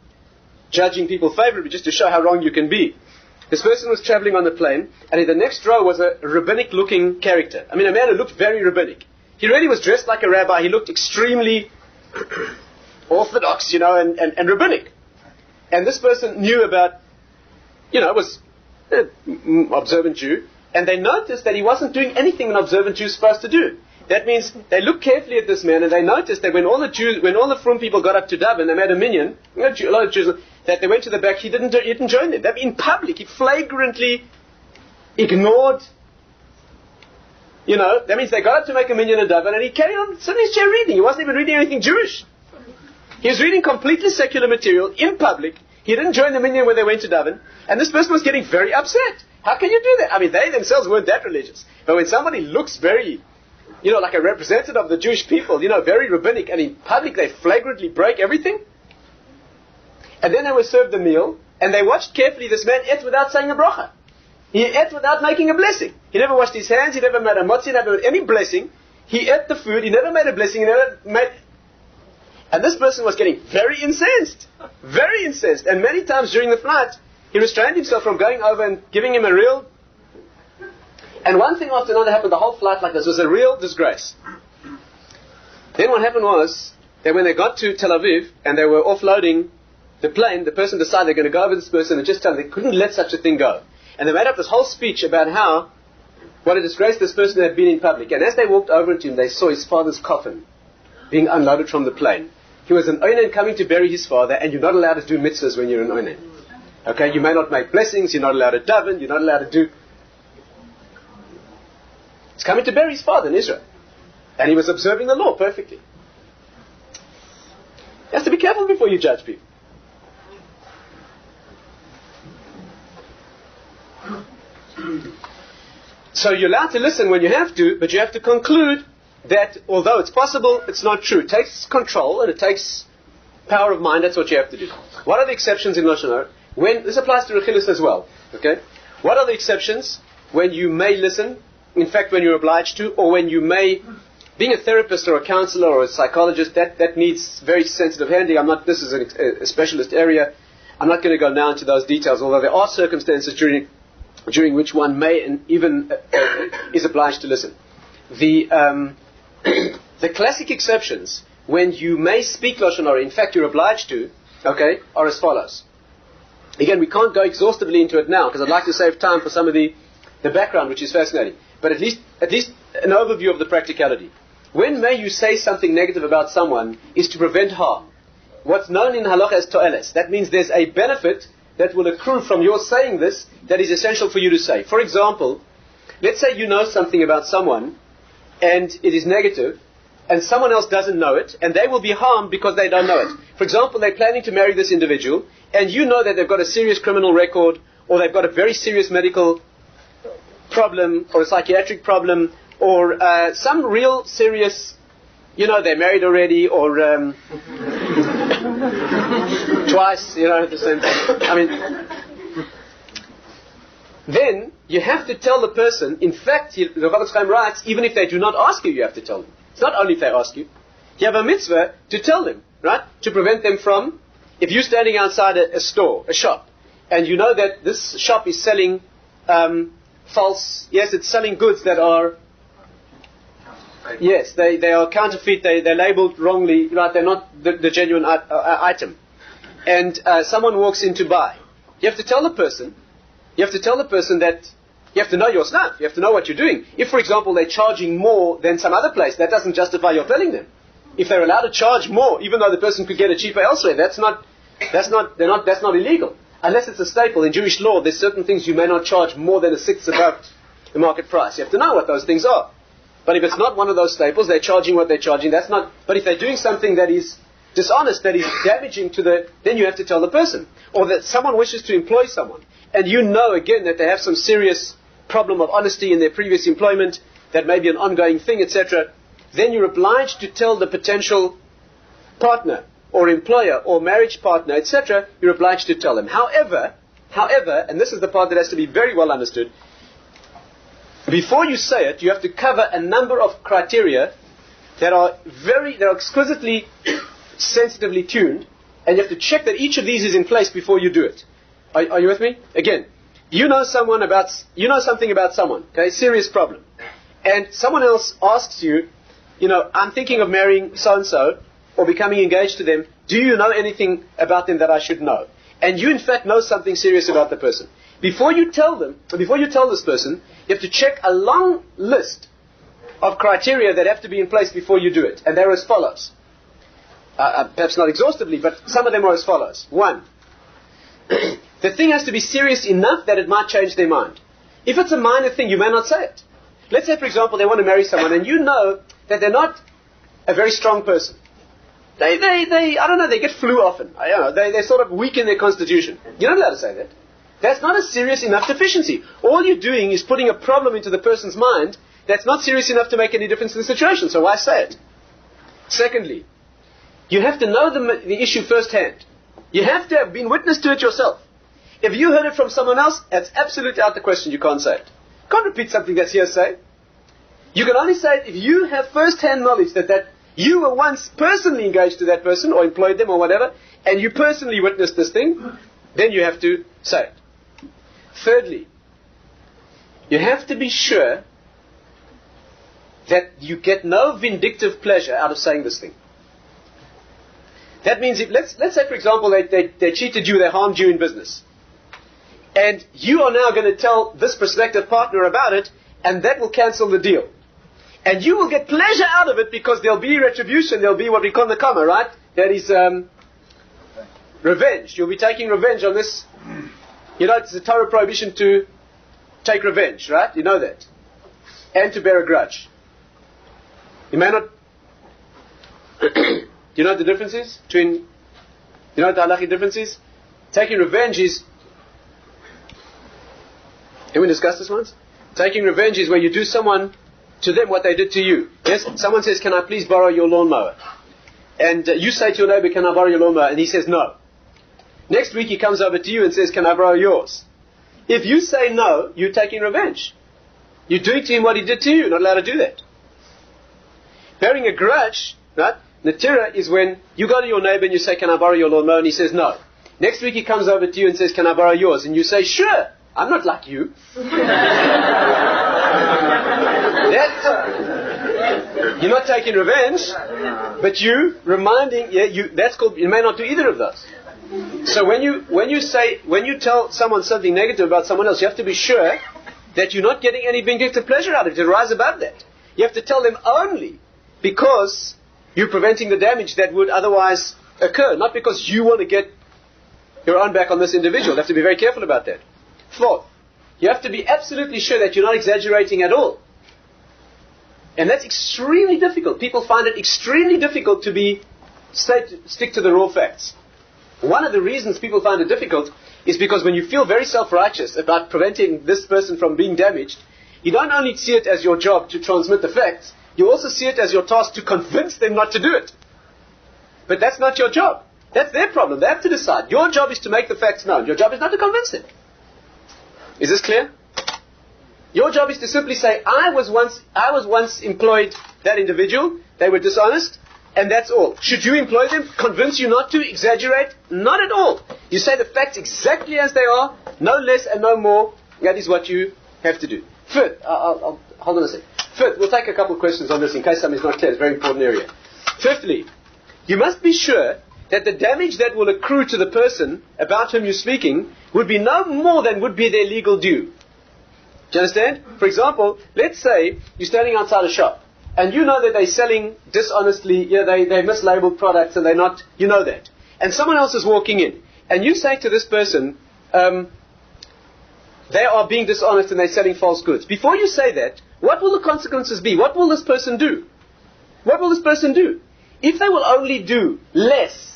judging people favorably just to show how wrong you can be. This person was traveling on the plane, and in the next row was a rabbinic-looking character. I mean, a man who looked very rabbinic. He really was dressed like a rabbi. He looked extremely orthodox, and rabbinic. And this person knew about, was an observant Jew, and they noticed that he wasn't doing anything an observant Jew is supposed to do. That means they looked carefully at this man, and they noticed that when all the Frum people got up to daven, they made a minyan, a lot of Jews, that they went to the back, he didn't join them. That in public, he flagrantly ignored, that means they got up to make a minyan and daven, and he carried on sitting in his chair reading. He wasn't even reading anything Jewish. He was reading completely secular material in public. He didn't join the minyan when they went to daven, and this person was getting very upset. How can you do that? I mean, they themselves weren't that religious. But when somebody looks very, like a representative of the Jewish people, very rabbinic, and in public they flagrantly break everything. And then they were served the meal, and they watched carefully. This man ate without saying a bracha. He ate without making a blessing. He never washed his hands, he never made a motzi, he never made any blessing. He ate the food, he never made a blessing, And this person was getting very incensed. Very incensed. And many times during the flight, he restrained himself from going over and giving him a real... And one thing after another happened the whole flight like this. It was a real disgrace. Then what happened was that when they got to Tel Aviv and they were offloading the plane, the person decided they're going to go over this person and just tell them they couldn't let such a thing go. And they made up this whole speech about what a disgrace this person had been in public. And as they walked over to him, they saw his father's coffin being unloaded from the plane. He was an oinen coming to bury his father, and you're not allowed to do mitzvahs when you're an oinen. Okay, you may not make blessings, you're not allowed to daven, you're not allowed to do... He's coming to bury his father in Israel. And he was observing the law perfectly. You have to be careful before you judge people. So you're allowed to listen when you have to, but you have to conclude that although it's possible, it's not true. It takes control and it takes power of mind. That's what you have to do. What are the exceptions in Lashon Hara? This applies to Rechilis as well. Okay? What are the exceptions when you may listen, in fact when you're obliged to, or when you may, being a therapist or a counselor or a psychologist, that needs very sensitive handling. This is a specialist area. I'm not going to go now into those details, although there are circumstances during which one may and even is obliged to listen. The classic exceptions when you may speak Lashon Hara, in fact you're obliged to, are as follows. Again, we can't go exhaustively into it now because I'd like to save time for some of the background, which is fascinating. But at least an overview of the practicality. When may you say something negative about someone is to prevent harm. What's known in halacha as to'eles. That means there's a benefit that will accrue from your saying this that is essential for you to say. For example, let's say you know something about someone and it is negative, and someone else doesn't know it, and they will be harmed because they don't know it. For example, they're planning to marry this individual, and you know that they've got a serious criminal record, or they've got a very serious medical problem, or a psychiatric problem, or some real serious, they're married already, or twice, the same thing. Then you have to tell the person, in fact, the Chavetz Chaim writes, even if they do not ask you, you have to tell them. It's not only if they ask you. You have a mitzvah to tell them, right? To prevent them from, if you're standing outside a store, a shop, and you know that this shop is selling false, yes, it's selling goods that are, yes, they are counterfeit, they're labeled wrongly, right, they're not the genuine item. And someone walks in to buy. You have to tell the person that you have to know your stuff, you have to know what you're doing. If, for example, they're charging more than some other place, that doesn't justify your telling them. If they're allowed to charge more, even though the person could get it cheaper elsewhere, that's not illegal. Unless it's a staple. In Jewish law, there's certain things you may not charge more than a sixth above the market price. You have to know what those things are. But if it's not one of those staples, they're charging what they're charging, that's not, but if they're doing something that is dishonest, that is damaging to then you have to tell the person. Or that someone wishes to employ someone, and you know again that they have some serious problem of honesty in their previous employment, that may be an ongoing thing, etc., then you're obliged to tell the potential partner, or employer, or marriage partner, etc., you're obliged to tell them. However, and this is the part that has to be very well understood, before you say it, you have to cover a number of criteria that are exquisitely sensitively tuned, and you have to check that each of these is in place before you do it. Are you with me? Again, you know something about someone, okay, serious problem, and someone else asks you, I'm thinking of marrying so-and-so, or becoming engaged to them, do you know anything about them that I should know? And you in fact know something serious about the person. Before you tell this person, you have to check a long list of criteria that have to be in place before you do it. And they're as follows. Perhaps not exhaustively, but some of them are as follows. 1, the thing has to be serious enough that it might change their mind. If it's a minor thing, you may not say it. Let's say, for example, they want to marry someone, and you know that they're not a very strong person. They get flu often. They're sort of weak in their constitution. You're not allowed to say that. That's not a serious enough deficiency. All you're doing is putting a problem into the person's mind that's not serious enough to make any difference in the situation, so why say it? Secondly, you have to know the issue firsthand. You have to have been witness to it yourself. If you heard it from someone else, that's absolutely out of the question. You can't say it. You can't repeat something that's hearsay. You can only say it if you have first-hand knowledge that you were once personally engaged to that person, or employed them, or whatever, and you personally witnessed this thing, then you have to say it. Thirdly, you have to be sure that you get no vindictive pleasure out of saying this thing. That means, let's say, for example, they cheated you, they harmed you in business. And you are now going to tell this prospective partner about it, and that will cancel the deal. And you will get pleasure out of it because there'll be retribution, there'll be what we call nakama, right? That is revenge. You'll be taking revenge on this. It's a Torah prohibition to take revenge, right? You know that. And to bear a grudge. You may not... Do you know what the difference is? You know what the halachic difference is? Taking revenge is... Have we discussed this once? Taking revenge is where you do to them what they did to you. Yes? Someone says, can I please borrow your lawnmower? And you say to your neighbor, can I borrow your lawnmower? And he says no. Next week he comes over to you and says, can I borrow yours? If you say no, you're taking revenge. You're doing to him what he did to you. You're not allowed to do that. Bearing a grudge, right? Natira is when you go to your neighbor and you say, can I borrow your lawnmower? And he says no. Next week he comes over to you and says, can I borrow yours? And you say, sure. I'm not like you. You're not taking revenge, but you reminding, that's called, you may not do either of those. So when you tell someone something negative about someone else, you have to be sure that you're not getting any vindictive pleasure out of it. To rise above that. You have to tell them only because you're preventing the damage that would otherwise occur, not because you want to get your own back on this individual. You have to be very careful about that. Fourth, you have to be absolutely sure that you're not exaggerating at all. And that's extremely difficult. People find it extremely difficult to stick to the raw facts. One of the reasons people find it difficult is because when you feel very self-righteous about preventing this person from being damaged, you don't only see it as your job to transmit the facts, you also see it as your task to convince them not to do it. But that's not your job. That's their problem. They have to decide. Your job is to make the facts known. Your job is not to convince them. Is this clear? Your job is to simply say, I was once employed that individual, they were dishonest, and that's all. Should you employ them? Convince you not to? Exaggerate? Not at all. You say the facts exactly as they are, no less and no more. That is what you have to do. Fifth, I'll hold on a second. Fifth, we'll take a couple of questions on this in case something's not clear. It's a very important area. Fifthly, you must be sure that the damage that will accrue to the person about whom you're speaking would be no more than would be their legal due. Do you understand? For example, let's say you're standing outside a shop and you know that they're selling dishonestly, they mislabeled products and they're not, you know that. And someone else is walking in and you say to this person, they are being dishonest and they're selling false goods. Before you say that, what will the consequences be? What will this person do? What will this person do? If they will only do less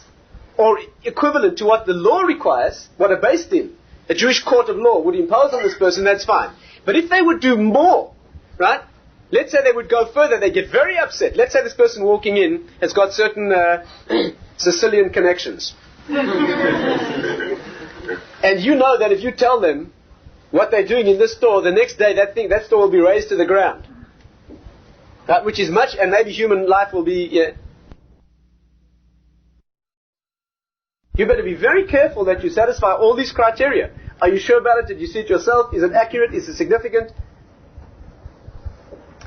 or equivalent to what the law requires, what a Beis Din, a Jewish court of law, would impose on this person, that's fine. But if they would do more, right? Let's say they would go further, they get very upset. Let's say this person walking in has got certain Sicilian connections. And you know that if you tell them what they're doing in this store, the next day that store will be razed to the ground. Right? Which is much, and maybe human life will be... You better be very careful that you satisfy all these criteria. Are you sure about it? Did you see it yourself? Is it accurate? Is it significant?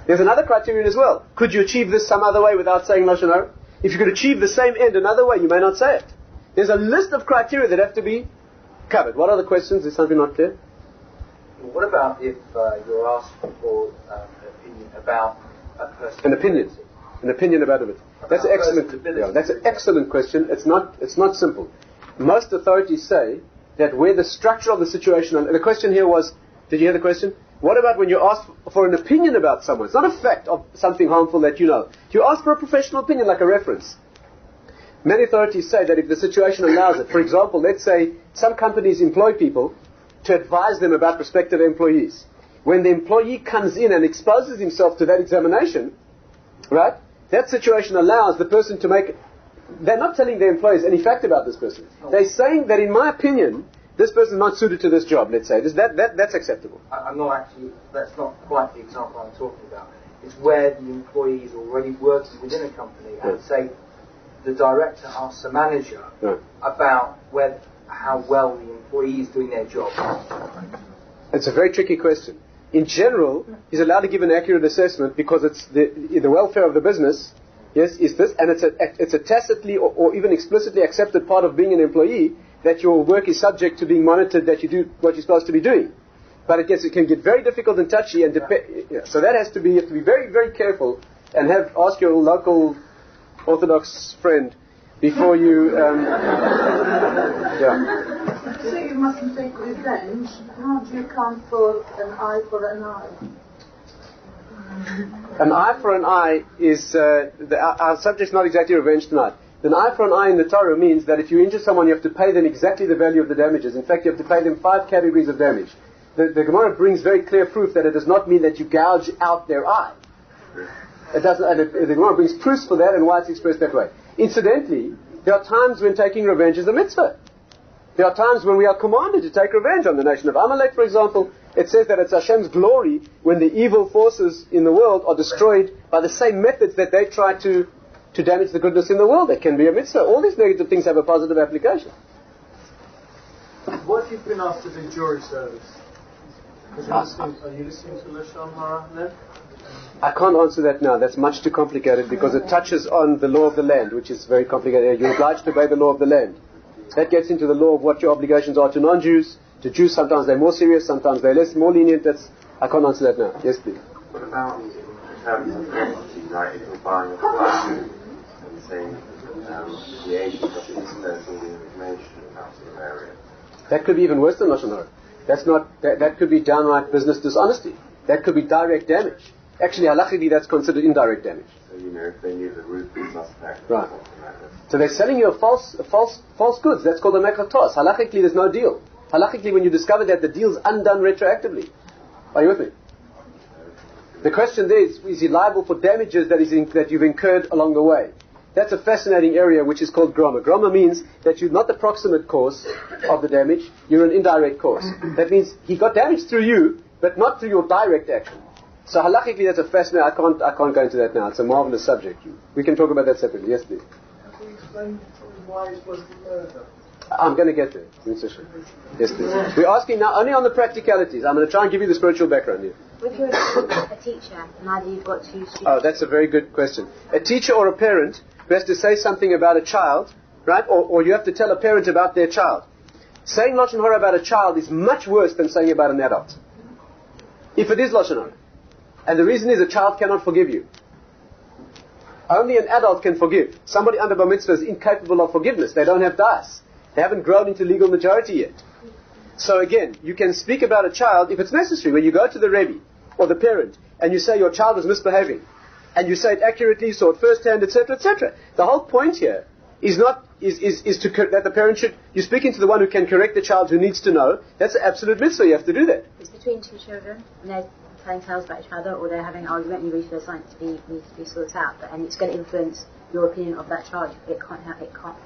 There's another criterion as well. Could you achieve this some other way without saying Lashon Hara? If you could achieve the same end another way, you may not say it. There's a list of criteria that have to be covered. What are the questions? Is something not clear? What about if you're asked for an opinion about a person? An opinion about it. That's an excellent question. It's not simple. Most authorities say that where the structure of the situation, and the question here was, did you hear the question? What about when you're asked for an opinion about someone? It's not a fact of something harmful that you know. You ask for a professional opinion, like a reference. Many authorities say that if the situation allows it, for example, let's say some companies employ people to advise them about prospective employees. When the employee comes in and exposes himself to that examination, right, that situation allows the person to make... They're not telling their employees any fact about this person. They're saying that, in my opinion, this person is not suited to this job, let's say. That's acceptable. That's not quite the example I'm talking about. It's where the employee is already working within a company and say the director asks the manager about how well the employee is doing their job. It's a very tricky question. In general, he's allowed to give an accurate assessment because it's the welfare of the business. Yes, is this, and it's a tacitly or even explicitly accepted part of being an employee that your work is subject to being monitored, that you do what you're supposed to be doing. But it can get very difficult and touchy, and so that has to be, you have to be very, very careful and ask your local Orthodox friend before you. So you mustn't take revenge. How do you account for an eye for an eye? An eye for an eye is, our subject's not exactly revenge tonight. An eye for an eye in the Torah means that if you injure someone, you have to pay them exactly the value of the damages. In fact, you have to pay them 5 categories of damage. The Gemara brings very clear proof that it does not mean that you gouge out their eye. It doesn't, and the Gemara brings proofs for that and why it's expressed that way. Incidentally, there are times when taking revenge is a mitzvah. There are times when we are commanded to take revenge on the nation of Amalek, for example. It says that it's Hashem's glory when the evil forces in the world are destroyed by the same methods that they try to damage the goodness in the world. That can be a mitzvah. All these negative things have a positive application. What if you've been asked to do jury service? Are you listening to Lashon Hara then? I can't answer that now. That's much too complicated because it touches on the law of the land, which is very complicated. You're obliged to obey the law of the land. That gets into the law of what your obligations are to non-Jews. To Jews, sometimes they're more serious, sometimes they're more lenient. I can't answer that now. Yes, please. What about in terms of property, like if you're buying a flat and saying the agent of this person the information about the area? That could be even worse than Lashon Hara. That could be downright business dishonesty. That could be direct damage. Actually, halachically, that's considered indirect damage. So, if they knew the roof was suspect. Right. So they're selling you false goods. That's called a mekatos. Halachically, there's no deal. Halachically, when you discover that, the deal's undone retroactively. Are you with me? The question there is he liable for damages that you've incurred along the way? That's a fascinating area which is called groma. Groma means that you're not the proximate cause of the damage, you're an indirect cause. That means he got damaged through you, but not through your direct action. So halachically, that's a fascinating. I can't go into that now. It's a marvelous subject. We can talk about that separately. Yes, please. Can you explain why it was murder? I'm going to get there. Yes, please. We're asking now only on the practicalities. I'm going to try and give you the spiritual background here. If you're a teacher, and either you've got two students. Oh, that's a very good question. A teacher or a parent who has to say something about a child, right? Or you have to tell a parent about their child. Saying Lashon Hara about a child is much worse than saying about an adult. If it is Lashon Hara. And the reason is a child cannot forgive you. Only an adult can forgive. Somebody under Bar Mitzvah is incapable of forgiveness. They don't have das. They haven't grown into legal majority yet. So again, you can speak about a child if it's necessary. When you go to the Rebbe or the parent and you say your child is misbehaving, and you say it accurately, saw it firsthand, etc., etc. The whole point here is not that the parent should. You're speaking to the one who can correct the child, who needs to know. That's an absolute mitzvah. You have to do that. It's between two children, and they're telling tales about each other, or they're having an argument, and you reach for something needs to be sorted out, and it's going to influence your opinion of that child. It can't.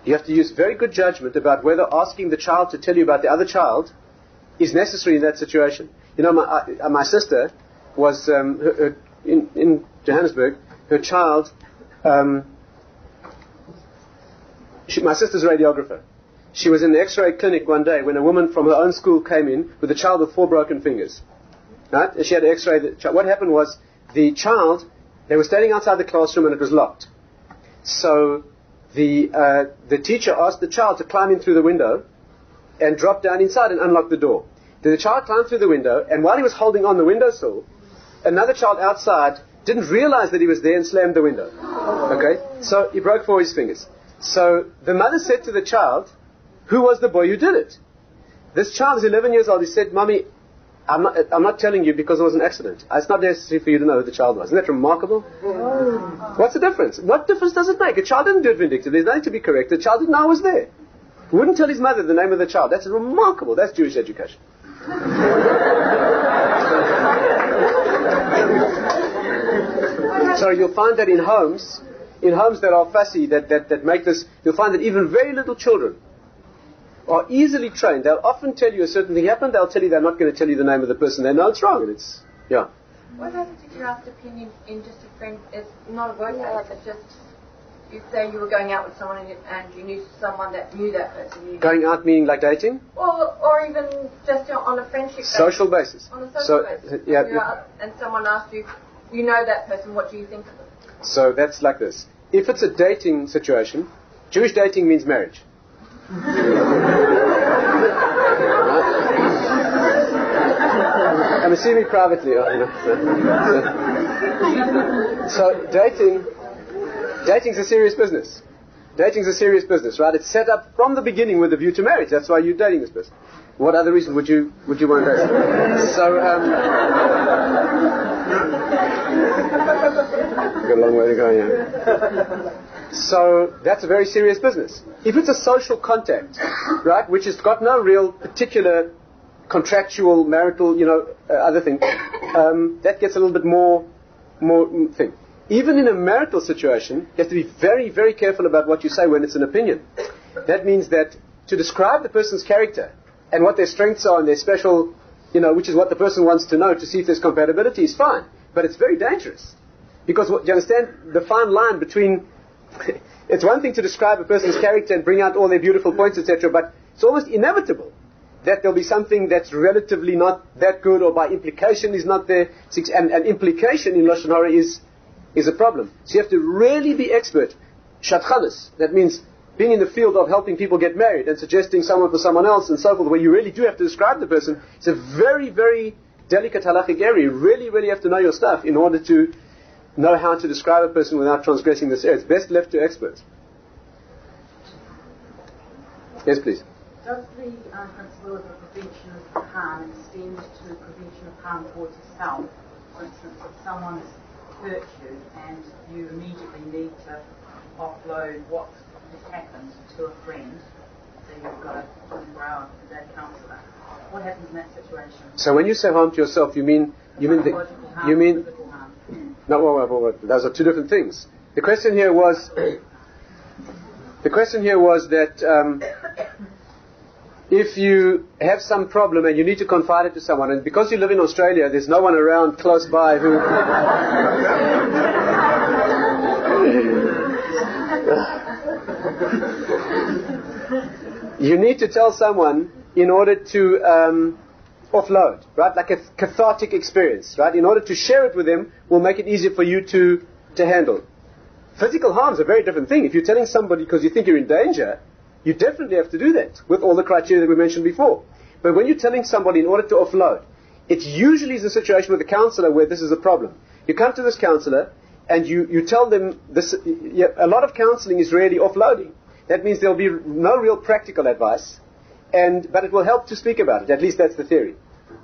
You have to use very good judgment about whether asking the child to tell you about the other child is necessary in that situation. You know, my sister was in Johannesburg. Her child, my sister's a radiographer. She was in the X-ray clinic one day when a woman from her own school came in with a child with 4 broken fingers. Right? And she had an X-ray. What happened was the child. They were standing outside the classroom and it was locked. So the teacher asked the child to climb in through the window and drop down inside and unlock the door. Then the child climbed through the window, and while he was holding on the windowsill, another child outside didn't realize that he was there and slammed the window. Okay? So he broke 4 of his fingers. So the mother said to the child, who was the boy who did it? This child is 11 years old. He said, Mommy, I'm not telling you because it was an accident. It's not necessary for you to know who the child was. Isn't that remarkable? What's the difference? What difference does it make? A child didn't do it vindictively. There's nothing to be corrected. The child didn't know I was there. He wouldn't tell his mother the name of the child. That's remarkable. That's Jewish education. So you'll find that in homes that are fussy, that make this, you'll find that even very little children are easily trained. They'll often tell you a certain thing happened. They'll tell you they're not going to tell you the name of the person. They know it's wrong, and it's yeah. What happens if you ask opinion in just a friend? It's not a work case. It's just you say you were going out with someone and you knew someone that knew that person. Going out meaning like dating? Or even just on a friendship basis. Social basis. On a social basis. Yeah. And someone asked you, you know that person. What do you think of them? So that's like this. If it's a dating situation, Jewish dating means marriage. I mean, see me privately. So dating's a serious business. Dating's a serious business, right? It's set up from the beginning with a view to marriage. That's why you're dating this person. What other reason would you want to date? So, got a long way to go, yeah. So that's a very serious business. If it's a social contact, right, which has got no real particular contractual, marital, other thing, that gets a little bit more thing. Even in a marital situation, you have to be very, very careful about what you say when it's an opinion. That means that to describe the person's character and what their strengths are and their special, which is what the person wants to know to see if there's compatibility is fine. But it's very dangerous. Because, do you understand the fine line between... It's one thing to describe a person's character and bring out all their beautiful points, etc., but it's almost inevitable that there'll be something that's relatively not that good, or by implication is not there. And implication in Lashon Hara is a problem. So you have to really be expert. Shatchanis, that means being in the field of helping people get married and suggesting someone for someone else and so forth, where you really do have to describe the person. It's a very, very delicate halachic area. You really, really have to know your stuff in order to know how to describe a person without transgressing this area. It's best left to experts. Yes, please. Does the principle of the prevention of harm extend to prevention of harm towards yourself? For instance, if someone's hurt you and you immediately need to offload what has happened to a friend, so you've got a 24-hour a day counsellor, what happens in that situation? So when you say harm to yourself, you mean physical harm. No, well, those are two different things. The question here was that if you have some problem and you need to confide it to someone, and because you live in Australia, there's no one around close by who... You need to tell someone in order to offload, right? Like a cathartic experience, right? In order to share it with them will make it easier for you to handle. Physical harm is a very different thing. If you're telling somebody because you think you're in danger, you definitely have to do that with all the criteria that we mentioned before. But when you're telling somebody in order to offload, it usually is a situation with a counselor where this is a problem. You come to this counselor and you tell them this. A lot of counseling is really offloading. That means there'll be no real practical advice, but it will help to speak about it. At least that's the theory.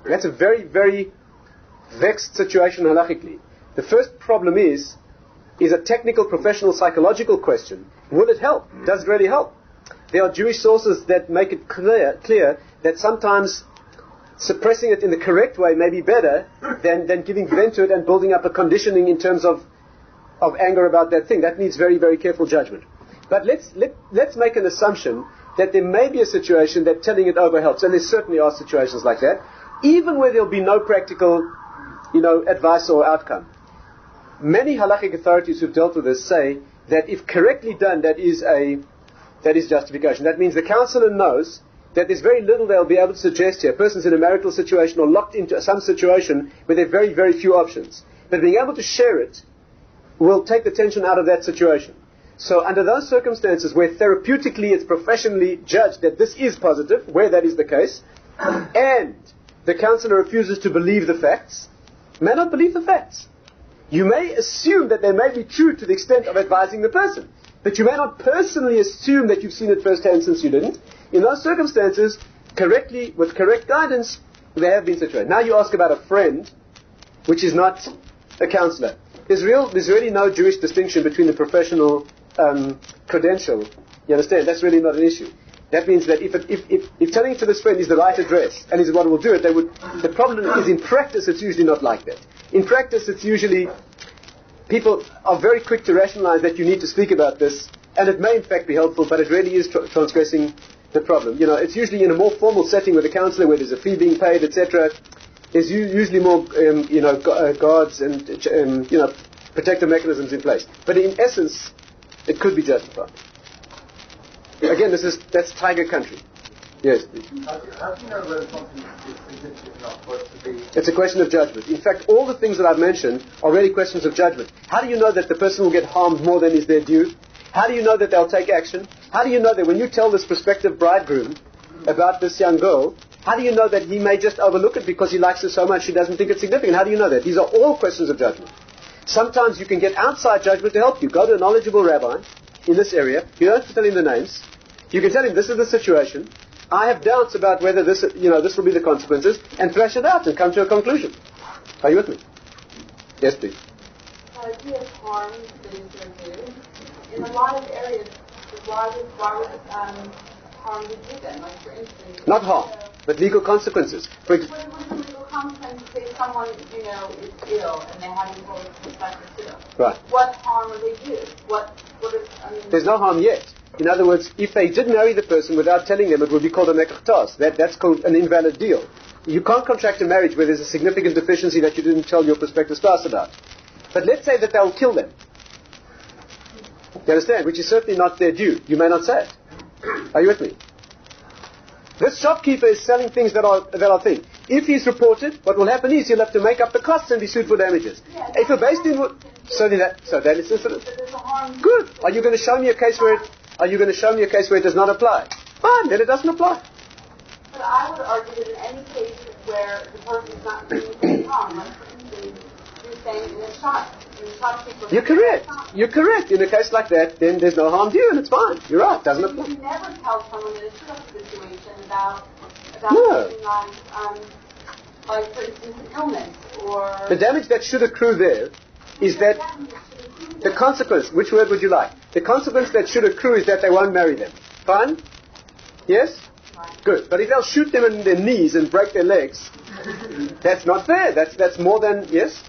That's a very, very vexed situation halachically. The first problem is a technical, professional, psychological question. Will it help? Does it really help? There are Jewish sources that make it clear that sometimes suppressing it in the correct way may be better than giving vent to it and building up a conditioning in terms of anger about that thing. That needs very, very careful judgment. But let's make an assumption that there may be a situation that telling it over helps, and there certainly are situations like that, even where there'll be no practical, advice or outcome. Many halachic authorities who've dealt with this say that if correctly done, that is justification. That means the counselor knows that there's very little they'll be able to suggest here. A person's in a marital situation or locked into some situation where there are very, very few options. But being able to share it will take the tension out of that situation. So under those circumstances where therapeutically it's professionally judged that this is positive, where that is the case, and the counselor refuses to believe the facts, may not believe the facts. You may assume that they may be true to the extent of advising the person, but you may not personally assume that you've seen it firsthand since you didn't. In those circumstances, correctly, with correct guidance, there have been situations. Now you ask about a friend, which is not a counselor. There's really no Jewish distinction between the professional credential. You understand? That's really not an issue. That means that if telling it to this friend is the right address and is what will do it, the problem is in practice it's usually not like that. In practice it's usually people are very quick to rationalize that you need to speak about this, and it may in fact be helpful, but it really is transgressing the problem. It's usually in a more formal setting with a counselor where there's a fee being paid, etc. There's usually more guards and protective mechanisms in place. But in essence, it could be justified. Again, that's tiger country. Yes. How do you know whether something is significant enough for it to be... It's a question of judgment. In fact, all the things that I've mentioned are really questions of judgment. How do you know that the person will get harmed more than is their due? How do you know that they'll take action? How do you know that when you tell this prospective bridegroom about this young girl, how do you know that he may just overlook it because he likes her so much he doesn't think it's significant? How do you know that? These are all questions of judgment. Sometimes you can get outside judgment to help you. Go to a knowledgeable rabbi in this area. You don't have to tell him the names. You can tell him, this is the situation. I have doubts about whether this will be the consequences, and thrash it out and come to a conclusion. Are you with me? Yes, please. The idea of harm that is there too. In a lot of areas, why would harm be given? Like for instance, not harm, but legal consequences. What is the legal consequences if someone is ill and they're having perspective? Right. What harm are they do? There's no harm yet. In other words, if they did marry the person without telling them, it would be called a mekach. That's called an invalid deal. You can't contract a marriage where there's a significant deficiency that you didn't tell your prospective spouse about. But let's say that they'll kill them. You understand? Which is certainly not their due. You may not say it. Are you with me? This shopkeeper is selling things that are things. If he's reported, what will happen is he'll have to make up the costs and be sued for damages. If you're based in that is incident. Good. Are you going to show me a case where it does not apply? Fine, then it doesn't apply. But I would argue that in any case where the person is not doing anything wrong, like for instance, you're saying in a shopkeeper. You're correct. In a case like that, then there's no harm due and it's fine. You're right. It doesn't apply. You never tell someone in a situation about no. something like for instance, an illness or... The damage that should accrue there is that the consequence, which word would you like? The consequence that should accrue is that they won't marry them. Fine? Yes? Good. But if they'll shoot them in their knees and break their legs, that's not fair. That's more than, yes?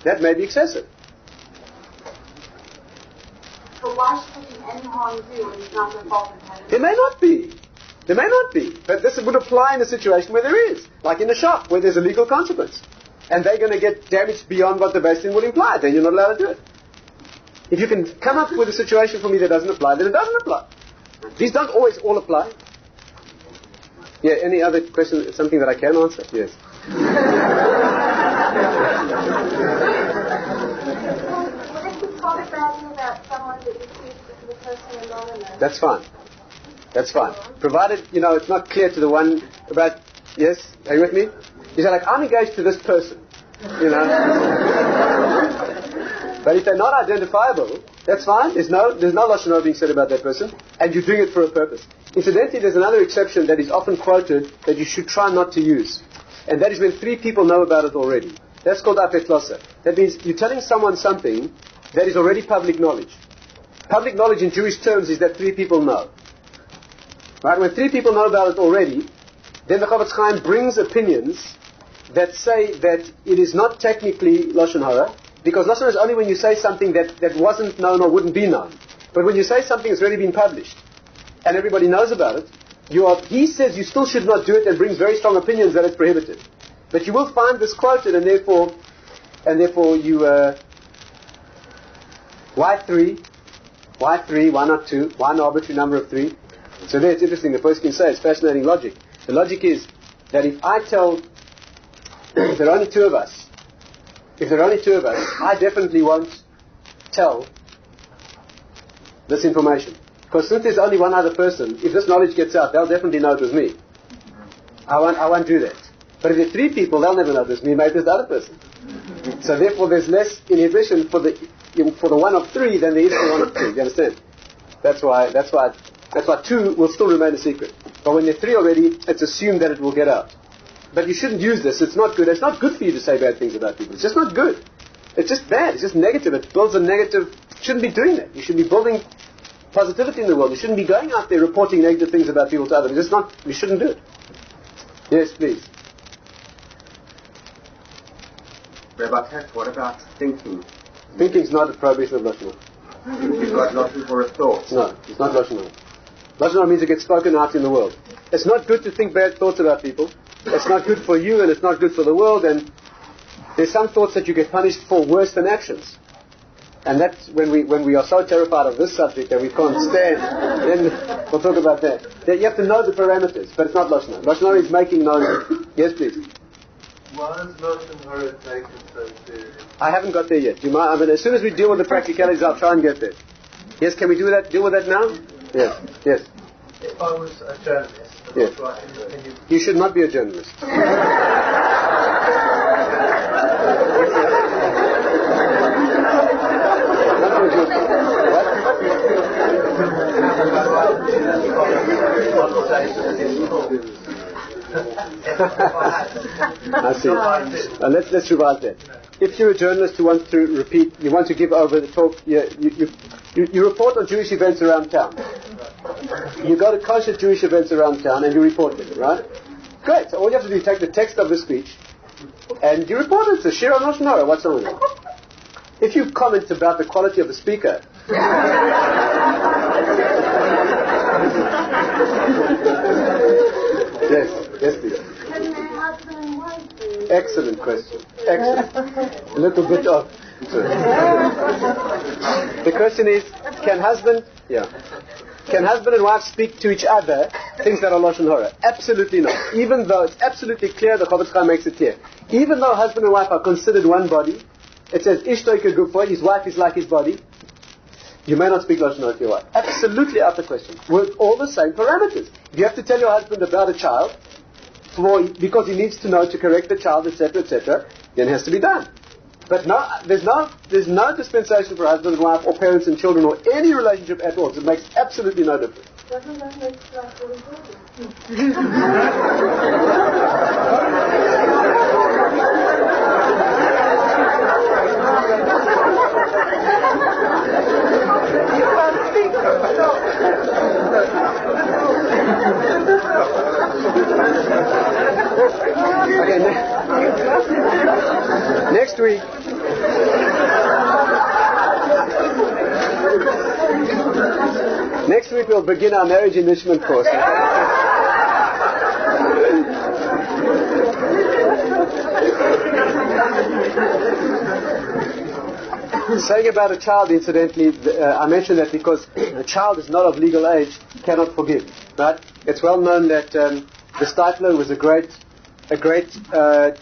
That may be excessive. But why should there be any harm due when it's not their fault? It may not be. There may not be, but this would apply in a situation where there is, like in a shop where there's a legal consequence, and they're going to get damaged beyond what the Beis Din would imply. Then you're not allowed to do it. If you can come up with a situation for me that doesn't apply, then it doesn't apply. These don't always all apply. Yeah. Any other question? Something that I can answer? Yes. That's fine. That's fine. Provided, it's not clear to the one about, yes, are you with me? You say, like, I'm engaged to this person, But if they're not identifiable, that's fine. There's no Lashon Hara being said about that person, and you're doing it for a purpose. Incidentally, there's another exception that is often quoted that you should try not to use. And that is when 3 people know about it already. That's called apetlosa. That means you're telling someone something that is already public knowledge. Public knowledge in Jewish terms is that 3 people know. Right? When 3 people know about it already, then the Chavetz Chaim brings opinions that say that it is not technically Lashon Hara, because Lashon Hara is only when you say something that wasn't known or wouldn't be known. But when you say something that's already been published, and everybody knows about it, he says you still should not do it and brings very strong opinions that it's prohibited. But you will find this quoted, and therefore you, why 3? Why 3? Why not 2? Why an arbitrary number of 3? So there it's interesting, the person can say, it's fascinating logic. The logic is that if I tell, if there are only 2 of us, I definitely won't tell this information. Because since there's only one other person, if this knowledge gets out, they'll definitely know it was me. I won't do that. But if there are 3 people, they'll never know it was me, maybe it's the other person. So therefore there's less inhibition for the one of 3 than there is for the one of 2. You understand? That's why 2 will still remain a secret. But when there are 3 already, it's assumed that it will get out. But you shouldn't use this. It's not good. It's not good for you to say bad things about people. It's just not good. It's just bad. It's just negative. It builds a negative. You shouldn't be doing that. You should be building positivity in the world. You shouldn't be going out there reporting negative things about people to others. It's just not. You shouldn't do it. Yes, please. Rabbi Tatz, what about thinking? Thinking is not a prohibition of Lashon Hara. You've got Lashon Hara thoughts. No, it's not Lashon Hara. Lashon Hara means it gets spoken out in the world. It's not good to think bad thoughts about people. It's not good for you, and it's not good for the world. And there's some thoughts that you get punished for worse than actions. And that's when we are so terrified of this subject that we can't stand. Then we'll talk about that. You have to know the parameters, but it's not Lashon Hara. Lashon Hara is making known. Yes, please. Why is Lashon Hara taken so seriously? I haven't got there yet. Do you mind? I mean, as soon as we deal with the practicalities, I'll try and get there. Yes, can we do that? Deal with that now? Yes. Yes. If I was a journalist, yes. You should not be a journalist. I see. Let's revise that. If you're a journalist who wants to repeat, you want to give over the talk, you report on Jewish events around town. You go to kosher Jewish events around town and you report them, right? Great. So all you have to do is take the text of the speech and you report it. It's a shir on Lashon Hara. What's wrong with it? If you comment about the quality of the speaker, yes, please. Excellent question. Excellent. A little bit of. The question is, can husband and wife speak to each other things that are Lashon Hara? Absolutely not. Even though it's absolutely clear, the Chavetz Chaim makes it clear. Even though husband and wife are considered one body, it says, Ishto kegufo, his wife is like his body, you may not speak Lashon Hara to your wife. Absolutely out of the question. With all the same parameters. If you have to tell your husband about a child, because he needs to know to correct the child, etc., then it has to be done. But no, there's no dispensation for husband and wife or parents and children or any relationship at all. It makes absolutely no difference. Doesn't that make life really good? Okay, next week. Next week we'll begin our marriage enrichment course. saying about a child, incidentally, I mentioned that because a child is not of legal age, cannot forgive. Right? It's well known that the Stifler was a great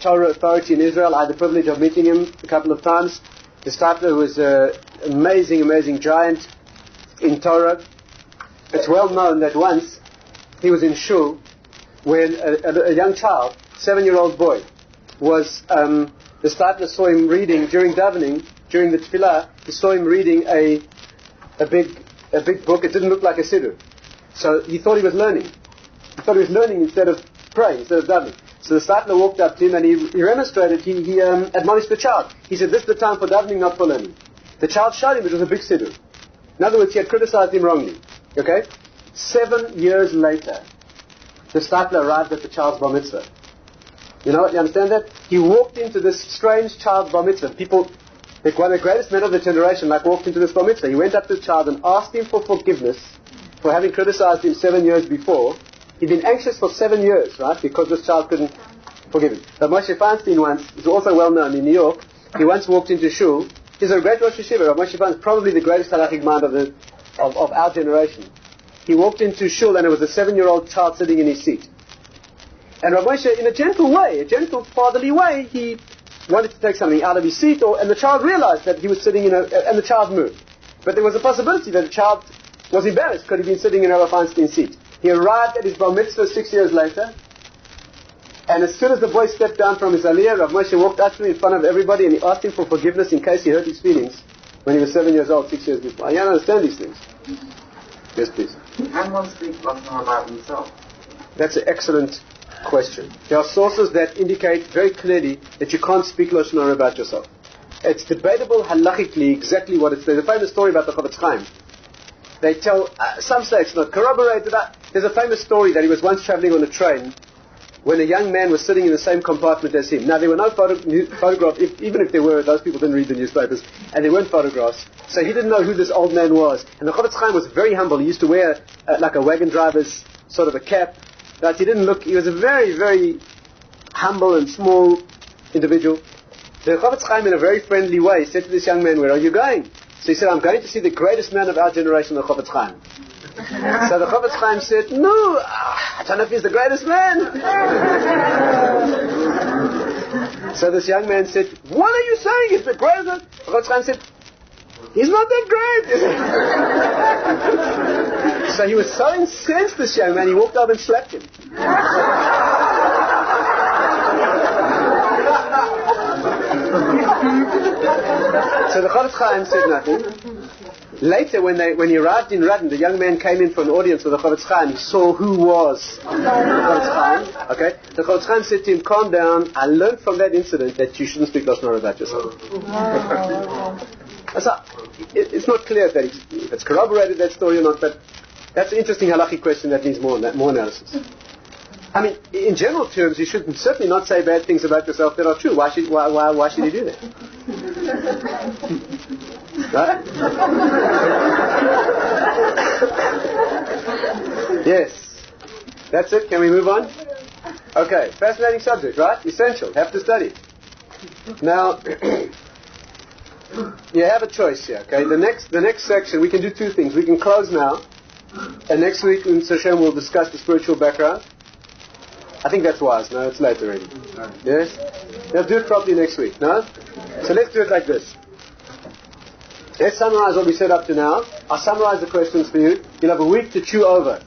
Torah authority in Israel. I had the privilege of meeting him a couple of times. The Stifler was an amazing giant in Torah. It's well known that once he was in shul when a young child, 7-year-old boy, was the Stifler saw him reading during davening, during the tefillah. He saw him reading a big book. It didn't look like a siddur, so he thought he was learning. He thought he was learning instead of praying, instead of davening. So the Stifler walked up to him and he remonstrated. He admonished the child. He said, "This is the time for davening, not for learning." The child showed him it was a big siddur. In other words, he had criticized him wrongly. Okay? 7 years later, the Stifler arrived at the child's bar mitzvah. You know what? You understand that? He walked into this strange child's bar mitzvah. People, like one of the greatest men of the generation, walked into this bar mitzvah. He went up to the child and asked him for forgiveness for having criticized him 7 years before. He'd been anxious for 7 years, right? Because this child couldn't forgive him. But Moshe Feinstein once, who's also well known in New York, he once walked into shul. He's a great Rosh Hashiva. Moshe Feinstein is probably the greatest halachic mind of our generation. He walked into shul and there was a 7-year-old child sitting in his seat. And Rav Moshe, in a gentle way, a gentle fatherly way, he wanted to take something out of his seat, and the child realized that he was sitting and the child moved. But there was a possibility that the child was embarrassed because he'd been sitting in Rav Feinstein's seat. He arrived at his bar mitzvah 6 years later, and as soon as the boy stepped down from his aliyah, Rav Moshe walked up to him in front of everybody and he asked him for forgiveness in case he hurt his feelings when he was 7 years old, 6 years before. I don't understand these things. Yes, please. Can one speak Lashon Hara about himself? That's an excellent question. There are sources that indicate very clearly that you can't speak Lashon Hara about yourself. It's debatable halachically exactly what it's. There's a famous story about the Chavetz Chaim. They tell, some say it's not corroborated. There's a famous story that he was once traveling on a train when a young man was sitting in the same compartment as him. Now, there were no photographs, even if there were, those people didn't read the newspapers, and there weren't photographs. So he didn't know who this old man was. And the Chavetz Chaim was very humble. He used to wear like a wagon driver's sort of a cap. But he didn't look, he was a very, very humble and small individual. The Chavetz Chaim, in a very friendly way, said to this young man, "Where are you going?" So he said, "I'm going to see the greatest man of our generation, the Chavetz Chaim." So the Chavetz Chaim said, "No, I don't know if he's the greatest man." So this young man said, "What are you saying? He's the greatest man?" The Chavetz Chaim said, "He's not that great." So he was so incensed, this young man, he walked up and slapped him. So the Chavetz Chaim said nothing. Later, when he arrived in Radin, the young man came in for an audience with the Chavetz Chaim. He saw who was the Chavetz Chaim. Okay, the Chavetz Chaim said to him, "Calm down. I learned from that incident that you shouldn't speak Lashon Hara about yourself." So, it's not clear if it's corroborated, that story or not, but that's an interesting halachic question that needs more analysis. I mean, in general terms, you should certainly not say bad things about yourself that are true. Why should you do that? Right? Yes. That's it. Can we move on? Okay. Fascinating subject, right? Essential. Have to study. Now, you have a choice here. Okay. The next section, we can do two things. We can close now, and next week, in Sashem, we'll discuss the spiritual background. I think that's wise. No, it's late already. Yes? Let's do it properly next week. No? So let's do it like this. Let's summarize what we said up to now. I'll summarize the questions for you. You'll have a week to chew over.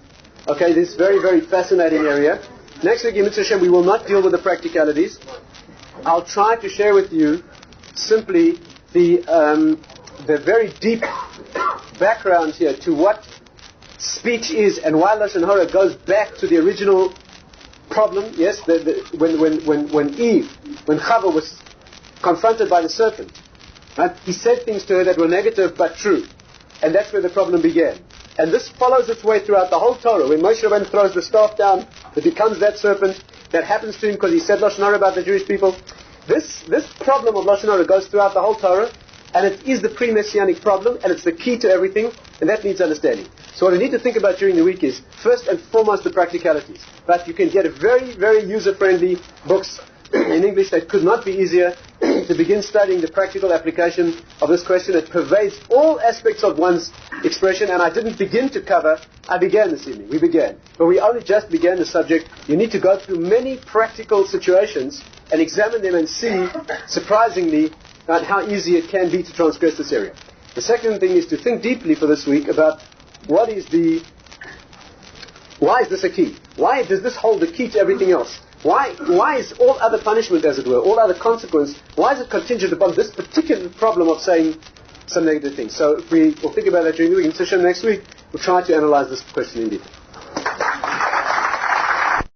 Okay, this very, very fascinating area. Next week, in Mitzvah Hashem, we will not deal with the practicalities. I'll try to share with you simply the very deep background here to what speech is and why Lashon Hara goes back to the original problem. Yes, when Chava was confronted by the serpent, right? He said things to her that were negative but true, and that's where the problem began. And this follows its way throughout the whole Torah. When Moshe Rabbeinu throws the staff down, it becomes that serpent. That happens to him because he said Lashon Hara about the Jewish people. This problem of Lashon Hara goes throughout the whole Torah, and it is the pre-Messianic problem, and it's the key to everything, and that needs understanding. So what we need to think about during the week is, first and foremost, the practicalities. But you can get a very, very user-friendly books in English that could not be easier to to begin studying the practical application of this question. It pervades all aspects of one's expression, and I didn't begin to cover, I began this evening, we began. But we only just began the subject. You need to go through many practical situations and examine them and see, surprisingly, how easy it can be to transgress this area. The second thing is to think deeply for this week about why is this a key? Why does this hold the key to everything else? Why is all other punishment, as it were, all other consequence, why is it contingent upon this particular problem of saying some negative things? So if we'll think about that during the week. In session next week, we'll try to analyze this question in detail.